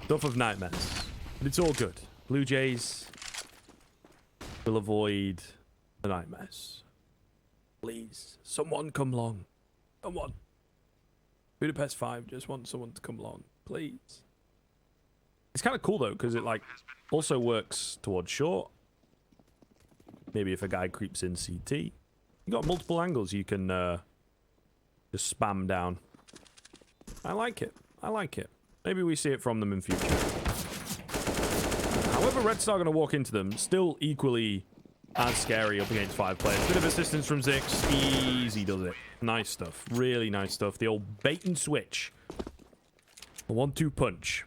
Stuff of nightmares. But it's all good. Blue Jays will avoid the nightmares. Please, someone come along. Someone. Budapest 5 just wants someone to come along. Please. It's kind of cool, though, because it, like, also works towards short. Maybe if a guy creeps in CT. You got multiple angles you can just spam down. I like it. I like it. Maybe we see it from them in future. However, Red Star going to walk into them. Still equally as scary up against 5 players. Bit of assistance from Zix. Easy does it. Nice stuff. Really nice stuff. The old bait and switch. A 1-2 punch.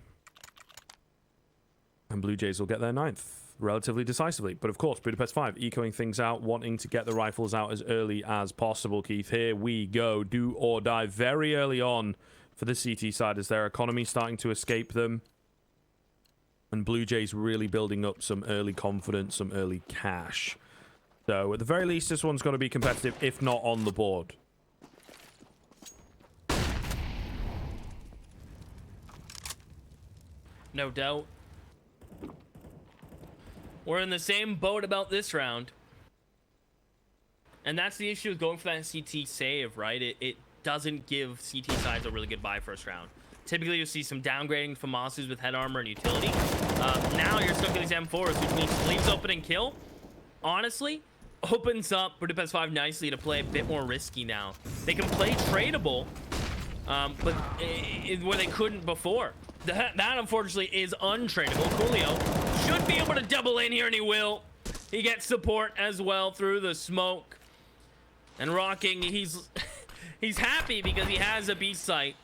And Blue Jays will get their 9th relatively decisively. But of course, Budapest 5 ecoing things out, wanting to get the rifles out as early as possible, Keith. Here we go. Do or die very early on for the CT side as their economy starting to escape them. And Blue Jays really building up some early confidence, some early cash. So at the very least, this one's going to be competitive, if not on the board. No doubt. We're in the same boat about this round. And that's the issue with going for that CT save, right? It doesn't give CT sides a really good buy first round. Typically, you'll see some downgrading from Mosses with head armor and utility. Now you're stuck with these M4s, which means sleeves open and kill. Honestly, opens up Budapest 5 nicely to play a bit more risky now. They can play tradable, but where they couldn't before. That unfortunately is untradeable. Coolio should be able to double in here, and he will. He gets support as well through the smoke. And Rocking, he's happy because he has a beast sight,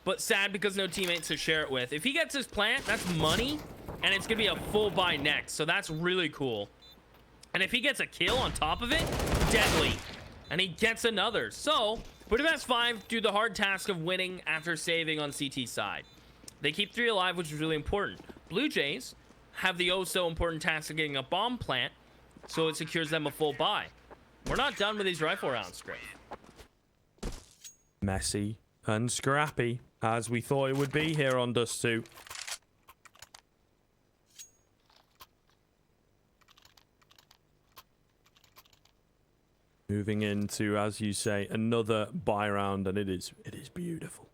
but sad because no teammates to share it with. If he gets his plant, that's money, and it's gonna be a full buy next, so that's really cool. And if he gets a kill on top of it, deadly. And he gets another. So Budapest 5 do the hard task of winning after saving on CT side. They keep 3 alive, which is really important. Blue Jays have the oh so important task of getting a bomb plant, so it secures them a full buy. We're not done with these rifle rounds, Griff. Messy and scrappy, as we thought it would be here on Dust 2. Moving into, as you say, another buy round, and it is beautiful.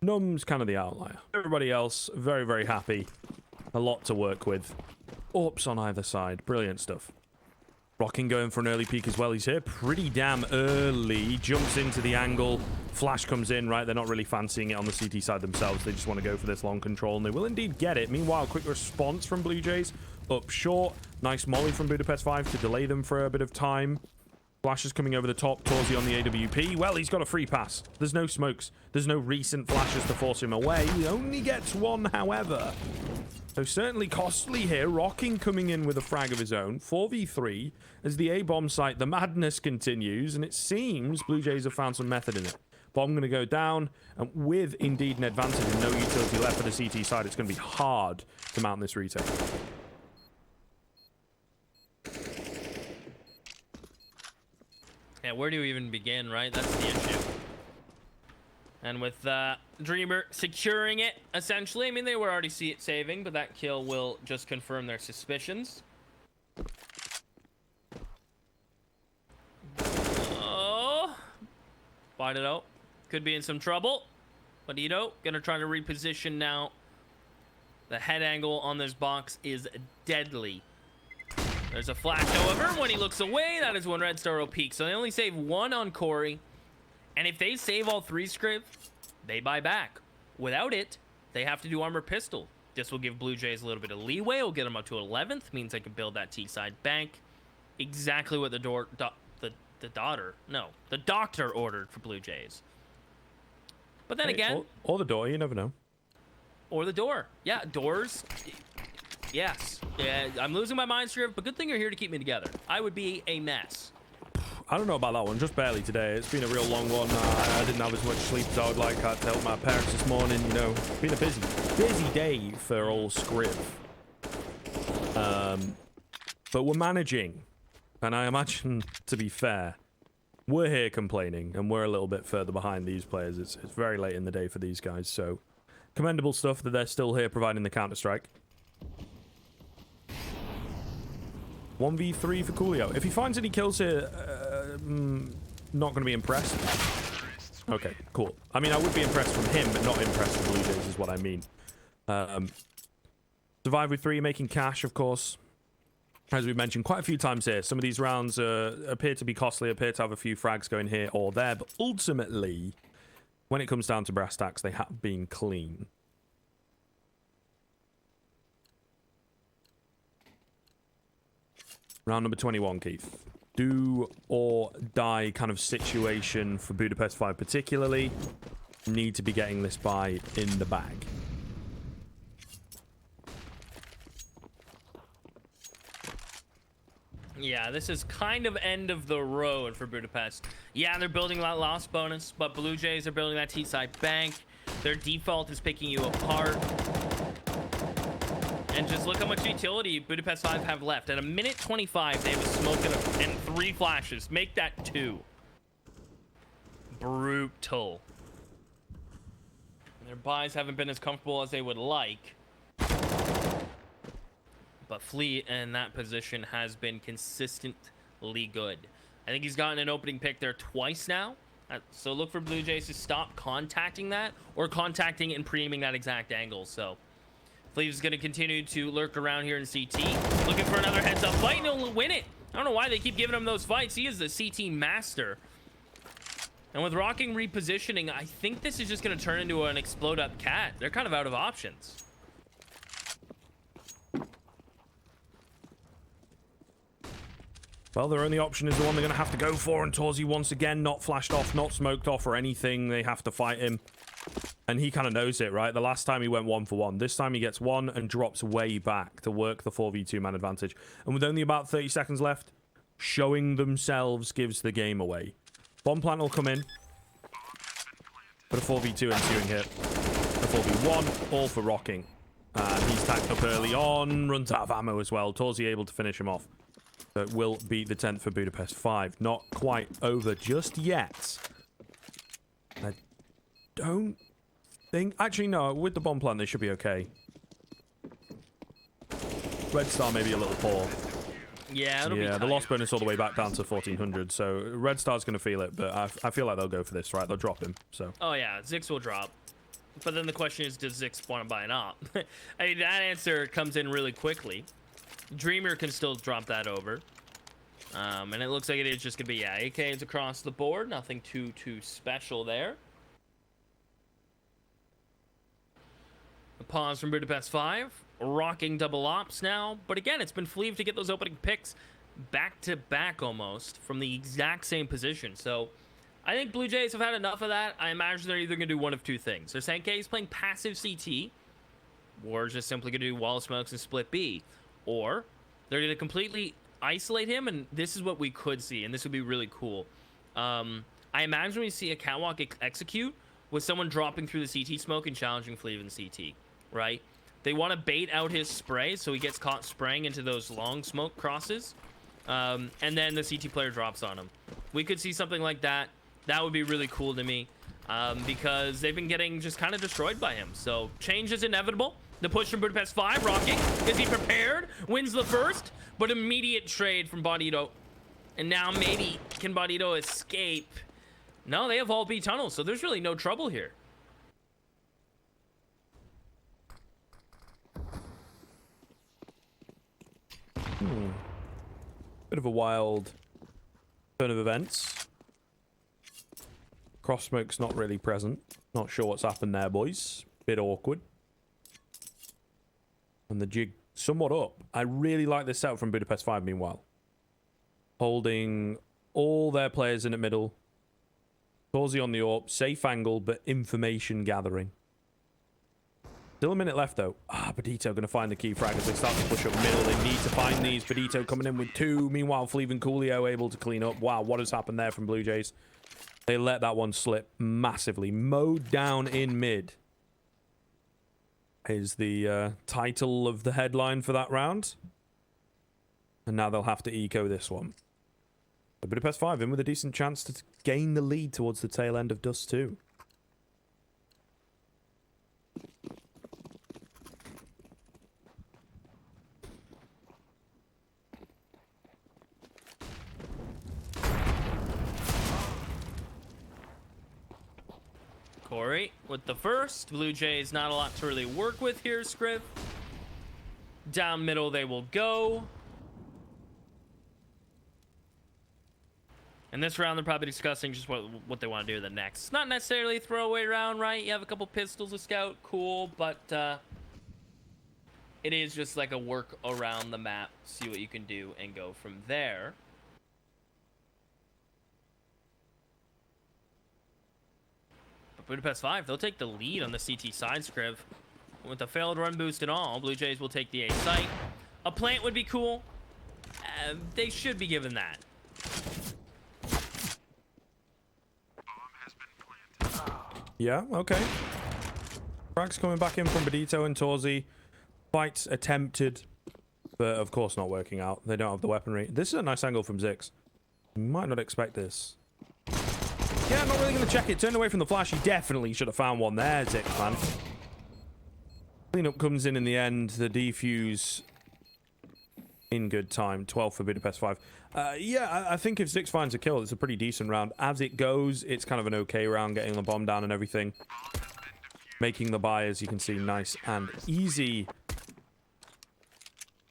Num's kind of the outlier. Everybody else, very, very happy. A lot to work with. Orps on either side. Brilliant stuff. Rocking going for an early peek as well. He's here pretty damn early. Jumps into the angle. Flash comes in, right? They're not really fancying it on the CT side themselves. They just want to go for this long control, and they will indeed get it. Meanwhile, quick response from Blue Jays. Up short. Nice molly from Budapest 5 to delay them for a bit of time. Flash is coming over the top. Torzy on the AWP. Well, he's got a free pass. There's no smokes. There's no recent flashes to force him away. He only gets one, however. So certainly costly here. Rocking coming in with a frag of his own. 4v3 as the A-bomb site. The madness continues, and it seems Blue Jays have found some method in it. Bomb going to go down, and with indeed an advantage and no utility left for the CT side, it's going to be hard to mount this retake. Yeah, where do you even begin, right? That's the issue. And with Dreamer securing it, essentially, I mean, they were already saving, but that kill will just confirm their suspicions. Oh, Bonito could be in some trouble. Bonito gonna try to reposition now. The head angle on this box is deadly. There's a flash, however, when he looks away, that is when Red Star will peak. So they only save 1 on Corey. And if they save all 3 scripts, they buy back. Without it, they have to do armor pistol. This will give Blue Jays a little bit of leeway. It'll get them up to 11th. Means they can build that T-side bank. Exactly what the doctor ordered for Blue Jays. But then again... Or the door, you never know. Or the door. Yeah, doors... Yes. Yeah, I'm losing my mind, Scriv, but good thing you're here to keep me together. I would be a mess. I don't know about that one, just barely today. It's been a real long one. I didn't have as much sleep as I would like. I had to help my parents this morning, you know. It's been a busy day for old Scriv. But we're managing. And I imagine, to be fair, we're here complaining, and we're a little bit further behind these players. It's very late in the day for these guys, so commendable stuff that they're still here providing the Counter-Strike. 1v3 for Coolio. If he finds any kills here, not going to be impressed. Okay, cool. I mean, I would be impressed from him, but not impressed from Blue Jays is what I mean. Survive with 3, making cash, of course. As we mentioned quite a few times here, some of these rounds appear to be costly, appear to have a few frags going here or there, but ultimately, when it comes down to brass tacks, they have been clean. Round number 21, Keith. Do or die kind of situation for Budapest 5 particularly. Need to be getting this buy in the bag. Yeah, this is kind of end of the road for Budapest. Yeah, they're building that loss bonus, but Blue Jays are building that T-side bank. Their default is picking you apart. And just look how much utility Budapest 5 have left. At a minute 25, they have a smoke and 3 flashes. Make that 2. Brutal. Their buys haven't been as comfortable as they would like. But Fleet in that position has been consistently good. I think he's gotten an opening pick there twice now. So look for Blue Jays to stop contacting that or contacting and pre-aiming that exact angle. So Fleet is going to continue to lurk around here in CT. Looking for another heads-up fight and he'll win it. I don't know why they keep giving him those fights. He is the CT master. And with rocking repositioning, I think this is just going to turn into an explode-up cat. They're kind of out of options. Well, their only option is the one they're going to have to go for, and Torzi once again not flashed off, not smoked off or anything. They have to fight him. And he kind of knows it, right? The last time he went 1 for 1. This time he gets 1 and drops way back to work the 4v2 man advantage. And with only about 30 seconds left, showing themselves gives the game away. Bomb plant will come in. But a 4v2 ensuing here. A 4v1, all for rocking. And he's tagged up early on, runs out of ammo as well. Torzi able to finish him off. So it will be the 10th for Budapest 5. Not quite over just yet. I don't think... Actually, no. With the bomb plant, they should be okay. Red Star may be a little poor. Yeah, it'll be the loss bonus all the way back down to 1400. So Red Star's going to feel it, but I feel like they'll go for this, right? They'll drop him. So. Oh, yeah. Zix will drop. But then the question is, does Zix want to buy an op? I mean, that answer comes in really quickly. Dreamer can still drop that over. And it looks like it is just going to be, yeah, AKs across the board. Nothing too special there. A pause from Budapest 5. Rocking double ops now. But again, it's been Fleeve to get those opening picks back to back almost from the exact same position. So I think Blue Jays have had enough of that. I imagine they're either going to do one of two things. They're saying, okay, he's playing passive CT, or just simply going to do wall smokes and split B. Or they're going to completely isolate him, and this is what we could see, and this would be really cool. I imagine we see a catwalk execute with someone dropping through the CT smoke and challenging Fleeve in CT, right? They want to bait out his spray so he gets caught spraying into those long smoke crosses, and then the CT player drops on him. We could see something like that. That would be really cool to me, because they've been getting just kind of destroyed by him. So change is inevitable. The push from Budapest 5, rocking. Is he prepared? Wins the first, but immediate trade from Bodito. And now maybe can Bodito escape? No, they have all B tunnels, so there's really no trouble here. Bit of a wild turn of events. Cross smoke's not really present. Not sure what's happened there, boys. Bit awkward. And the jig somewhat up. I really like this setup from Budapest 5, meanwhile. Holding all their players in the middle. Torzi on the AWP. Safe angle, but information gathering. Still a minute left, though. Bodito going to find the key frag as they start to push up middle. They need to find these. Bodito coming in with 2. Meanwhile, Fleeve and Coolio able to clean up. Wow, what has happened there from Blue Jays? They let that one slip massively. Mowed down in mid is the title of the headline for that round. And now they'll have to eco this one. But Budapest 5 in with a decent chance to gain the lead towards the tail end of Dust 2. Corey with the first. Blue Jays not a lot to really work with here, Scriv. Down middle they will go. And this round, they're probably discussing just what they want to do the next. It's not necessarily a throwaway round, right? You have a couple pistols to scout, cool, but it is just like a work around the map, see what you can do, and go from there. But Budapest 5, they'll take the lead on the CT side, Scriv. With a failed run boost and all, Blue Jays will take the A site. A plant would be cool. They should be given that. Yeah, okay. Frags coming back in from Bodito and Torzi. Fights attempted, but of course not working out. They don't have the weaponry. This is a nice angle from Zix. You might not expect this. Yeah, I'm not really going to check it. Turned away from the flash. He definitely should have found one there, Zix, man. Cleanup comes in the end. The defuse in good time. 12 for Budapest 5. Yeah, I think if Zix finds a kill, it's a pretty decent round. As it goes, it's kind of an okay round, getting the bomb down and everything. Making the buy, as you can see, nice and easy.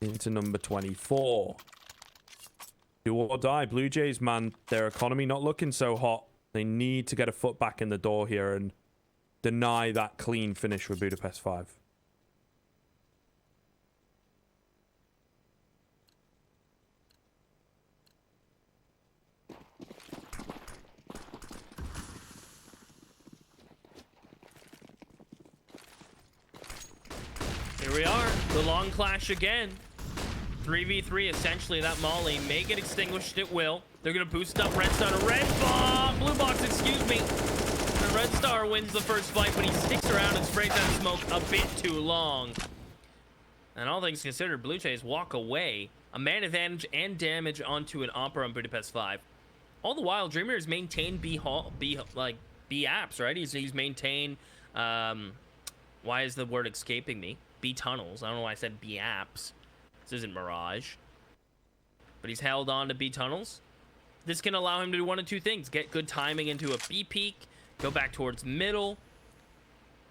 Into number 24. Do or die. Blue Jays, man, their economy not looking so hot. They need to get a foot back in the door here and deny that clean finish for Budapest 5. Here we are, the long clash again. 3v3, essentially. That molly may get extinguished, it will. They're gonna boost up Red Star to Red Box, Blue Box, excuse me. And Red Star wins the first fight, but he sticks around and sprays that smoke a bit too long. And all things considered, Blue Jays walk away. A man advantage and damage onto an Opera on Budapest 5. All the while, Dreamer has maintained B apps, right? He's maintained, why is the word escaping me? B tunnels. I don't know why I said B apps. This isn't Mirage. But he's held on to B tunnels. This can allow him to do one of two things. Get good timing into a B peak. Go back towards middle.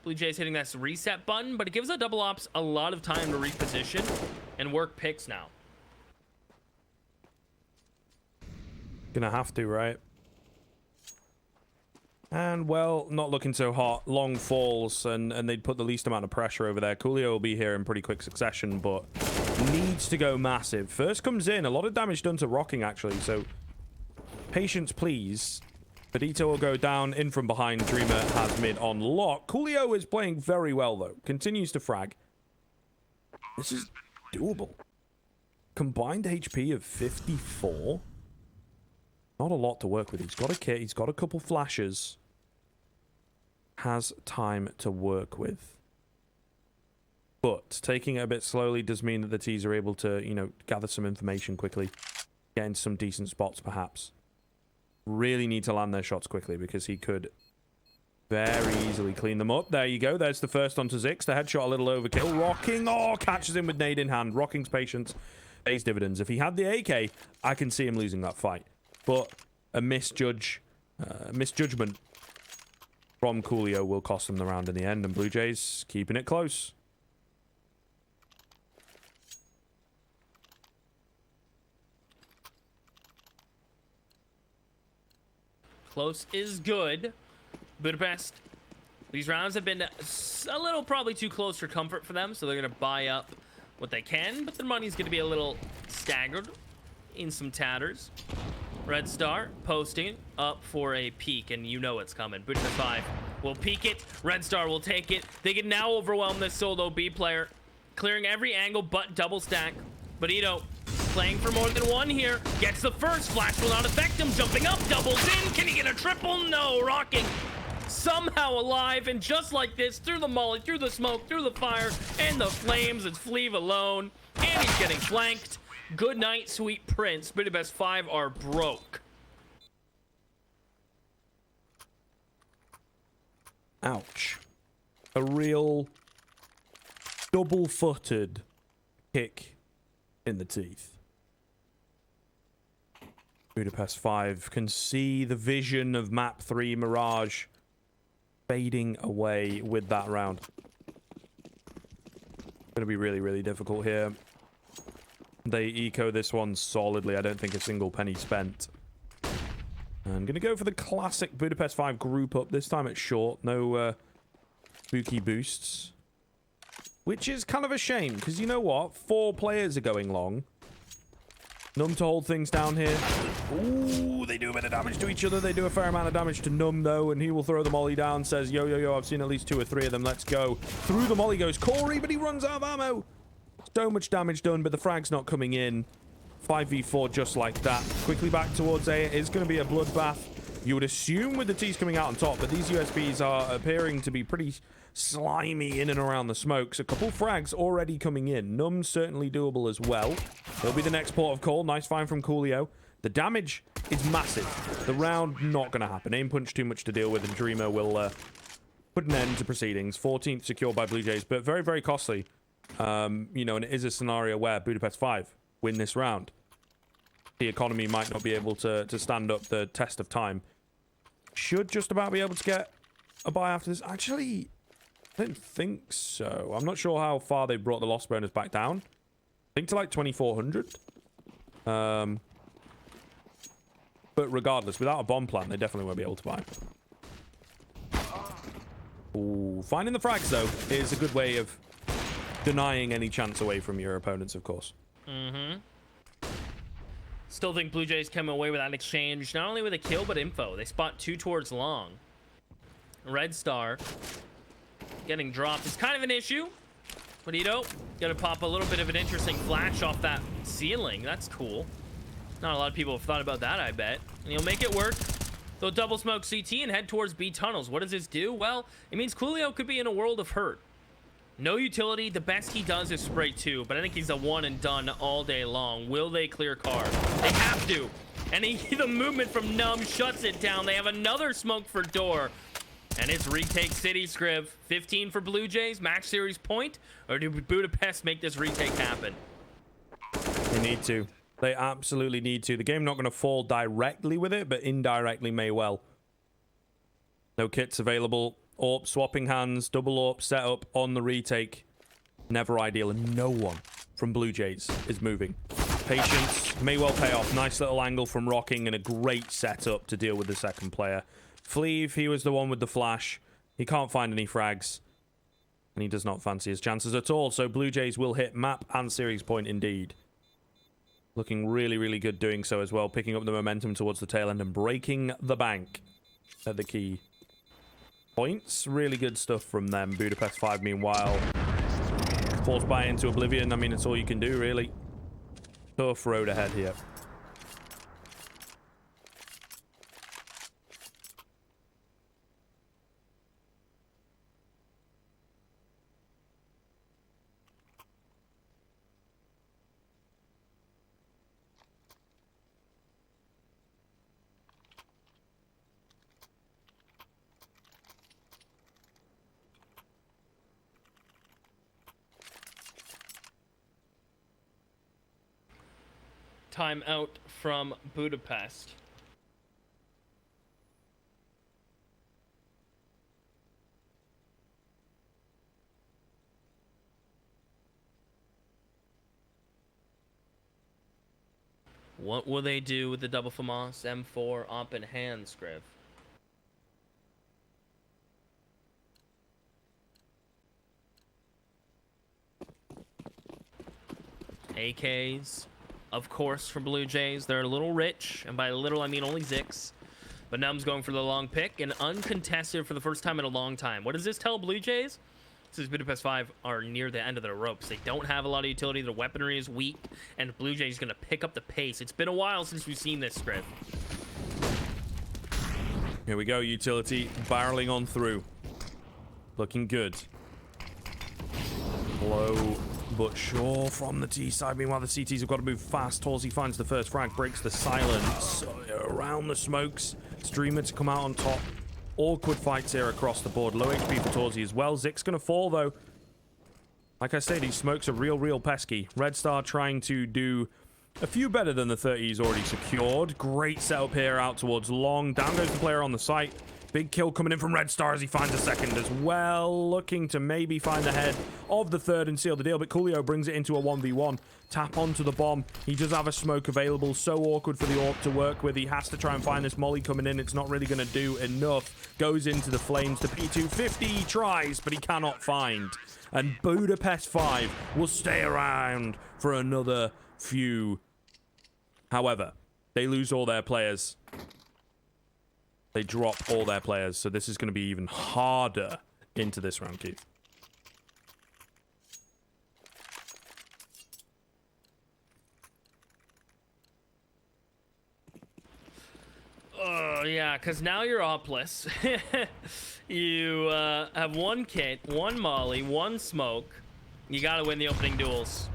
Blue Jays hitting that reset button. But it gives the double ops a lot of time to reposition and work picks now. Gonna have to, right? And, well, not looking so hot. Long falls, and they'd put the least amount of pressure over there. Coolio will be here in pretty quick succession, but needs to go massive. First comes in. A lot of damage done to Rocking, actually, so patience, please. Bodito will go down. In from behind. Dreamer has mid on lock. Coolio is playing very well, though. Continues to frag. This is doable. Combined HP of 54. Not a lot to work with. He's got a kit. He's got a couple flashes. Has time to work with. But taking it a bit slowly does mean that the T's are able to, you know, gather some information quickly. Get in some decent spots, perhaps. Really need to land their shots quickly because he could very easily clean them up. There you go. There's the first onto Zix. The headshot a little overkill. Rocking. Oh, catches him with nade in hand. Rocking's patience pays dividends. If he had the AK, I can see him losing that fight. But a misjudgment from Coolio will cost them the round in the end. And Blue Jays keeping it close. Close is good. Budapest. These rounds have been a little probably too close for comfort for them, so they're going to buy up what they can, but the money's going to be a little staggered in some tatters. Red Star posting up for a peek, and you know it's coming. Budapest 5 will peek it. Red Star will take it. They can now overwhelm this solo B player, clearing every angle but double stack. Bodito playing for more than one here. Gets the first. Flash will not affect him. Jumping up, doubles in. Can he get a triple? No. Rocking somehow alive, and just like this, through the molly, through the smoke, through the fire, and the flames, it's Fleeve alone, and he's getting flanked. Good night, sweet prince. Budapest 5 are broke. Ouch. A real double-footed kick in the teeth. Budapest 5 can see the vision of map 3 Mirage fading away with that round. Gonna be really, really difficult here. They eco this one solidly. I don't think a single penny spent. I'm gonna go for the classic Budapest 5 group up. This time it's short. No spooky boosts. Which is kind of a shame, because you know what? 4 players are going long. Num to hold things down here. Ooh, they do a bit of damage to each other. They do a fair amount of damage to Num, though, and he will throw the molly down. Says, yo, yo, yo, I've seen at least 2 or 3 of them. Let's go. Through the molly goes Corey, but he runs out of ammo. So much damage done, but the frag's not coming in. 5v4 just like that. Quickly back towards A. It is going to be a bloodbath. You would assume with the T's coming out on top, but these USBs are appearing to be pretty slimy in and around the smokes. A couple frags already coming in. Num's certainly doable as well. He'll be the next port of call. Nice find from Coolio. The damage is massive. The round not going to happen. Aim punch too much to deal with, and Dreamer will put an end to proceedings. 14th secured by Blue Jays, but very, very costly. You know, and it is a scenario where Budapest 5 win this round. The economy might not be able to stand up the test of time. Should just about be able to get a buy after this. Actually, I don't think so. I'm not sure how far they brought the loss bonus back down. I think to like 2,400. But regardless, without a bomb plant, they definitely won't be able to buy. Ooh, finding the frags, though, is a good way of denying any chance away from your opponents, of course. Mm-hmm. Still think Blue Jays come away with that exchange, not only with a kill, but info. They spot 2 towards long. Red Star getting dropped is kind of an issue. But you know, gotta pop a little bit of an interesting flash off that ceiling. That's cool. Not a lot of people have thought about that, I bet. And he'll make it work. They'll double smoke CT and head towards B tunnels. What does this do? Well, it means Coolio could be in a world of hurt. No utility. The best he does is spray 2, but I think he's a one and done all day long. Will they clear car? They have to. And the movement from Numb shuts it down. They have another smoke for door. And it's retake city, Scriv. 15 for Blue Jays, match series point, or do Budapest make this retake happen? They need to. They absolutely need to. The game not going to fall directly with it, but indirectly may well. No kits available. AWP swapping hands, double AWP setup on the retake. Never ideal, and no one from Blue Jays is moving. Patience may well pay off. Nice little angle from Rocking and a great setup to deal with the second player. Fleeve, he was the one with the flash. He can't find any frags, and he does not fancy his chances at all. So Blue Jays will hit map and series point indeed. Looking really, really good doing so as well. Picking up the momentum towards the tail end and breaking the bank at the key points. Really good stuff from them. Budapest 5, meanwhile, falls by into oblivion. I mean, it's all you can do, really. Tough road ahead here. Time out from Budapest. What will they do with the double FAMAS M4 op in hand, Scriv? AKs, of course, for Blue Jays. They're a little rich, and by little I mean only Zix. But Num's going for the long pick, and uncontested for the first time in a long time. What does this tell Blue Jays? This is Budapest 5 are near the end of their ropes. They don't have a lot of utility. Their weaponry is weak, and Blue Jays is going to pick up the pace. It's been a while since we've seen this, Scriv. Here we go, utility barreling on through. Looking good. Low but sure from the T side. Meanwhile, the CTs have got to move fast. Torsey finds the first frag, breaks the silence around the smokes. Streamer to come out on top. Awkward fights here across the board. Low HP for Torsey as well. Zik's going to fall, though. Like I say, these smokes are real pesky. Red Star trying to do a few better than the 30 he's already secured. Great setup here out towards long. Down goes the player on the site. Big kill coming in from Red Star as he finds a second as well. Looking to maybe find the head of the third and seal the deal. But Coolio brings it into a 1v1. Tap onto the bomb. He does have a smoke available. So awkward for the AWP to work with. He has to try and find this molly coming in. It's not really going to do enough. Goes into the flames. The P250 he tries, but he cannot find. And Budapest 5 will stay around for another few. However, they lose all their players. They drop all their players, so this is going to be even harder into this round, Keith. Oh, yeah, because now you're opless. You have one kit, one molly, one smoke. You got to win the opening duels.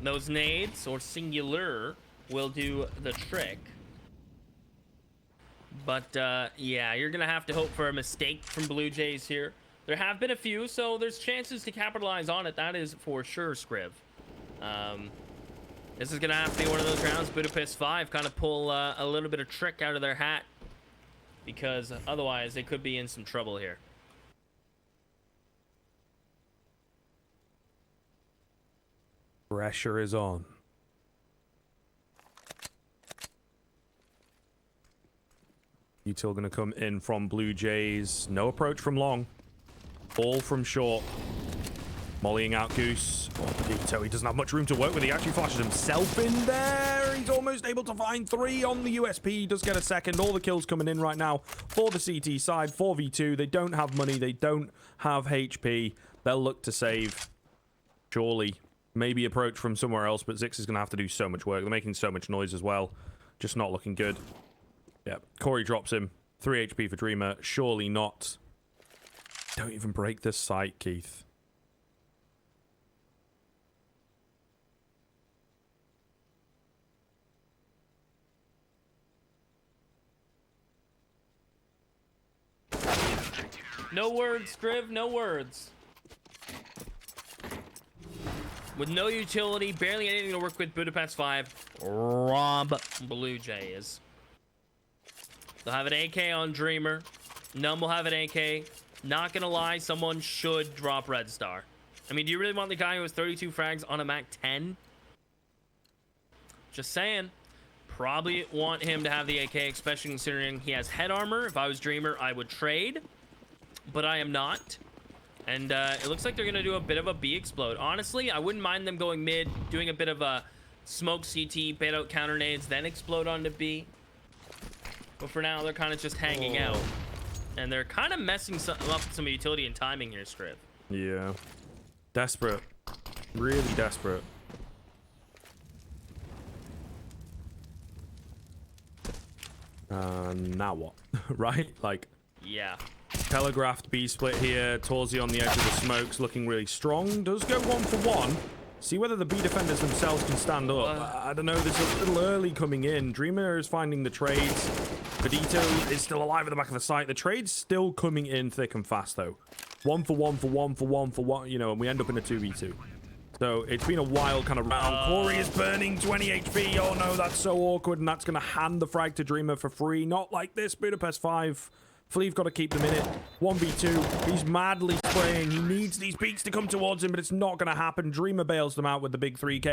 Those nades, or singular, will do the trick. But, yeah, you're going to have to hope for a mistake from Blue Jays here. There have been a few, so there's chances to capitalize on it. That is for sure, Scriv. This is going to have to be one of those rounds. Budapest 5 kind of pull a little bit of trick out of their hat, because otherwise they could be in some trouble here. Pressure is on. Util going to come in from Blue Jays. No approach from long. All from short. Mollying out Goose. Oh, Benito, he doesn't have much room to work with. He actually flashes himself in there. He's almost able to find 3 on the USP. He does get a second. All the kills coming in right now for the CT side. 4v2. They don't have money. They don't have HP. They'll look to save. Surely. Maybe approach from somewhere else, but Zix is going to have to do so much work. They're making so much noise as well. Just not looking good. Yeah, Corey drops him. 3 HP for Dreamer. Surely not. Don't even break this site, Keith. No words, Scriv, no words. With no utility, barely anything to work with, Budapest 5 rob Blue Jays. They'll have an AK on Dreamer. Num will have an AK. Not gonna lie, someone should drop Red Star. I mean, do you really want the guy who has 32 frags on a Mac 10? Just saying. Probably want him to have the AK, especially considering he has head armor. If I was Dreamer, I would trade. But I am not. And it looks like they're gonna do a bit of a B explode. Honestly, I wouldn't mind them going mid, doing a bit of a smoke CT, bait out counter nades, then explode onto B. But for now, they're kind of just hanging out. And they're kind of messing up some utility and timing here, Scriv. Yeah. Desperate. Really desperate. Now what? Right? Like... Yeah. Telegraphed B split here. Torzi on the edge of the smokes, looking really strong. Does go 1-for-1. See whether the B defenders themselves can stand up. I don't know. This is a little early coming in. Dreamer is finding the trades. Benito is still alive at the back of the site. The trade's still coming in thick and fast, though. 1-for-1. You know, and we end up in a 2v2. So it's been a wild kind of round. Corey is burning 20 HP. Oh no, that's so awkward. And that's going to hand the frag to Dreamer for free. Not like this. Budapest 5. Fleave got to keep them in it. 1v2. He's madly spraying. He needs these peaks to come towards him, but it's not going to happen. Dreamer bails them out with the big 3K.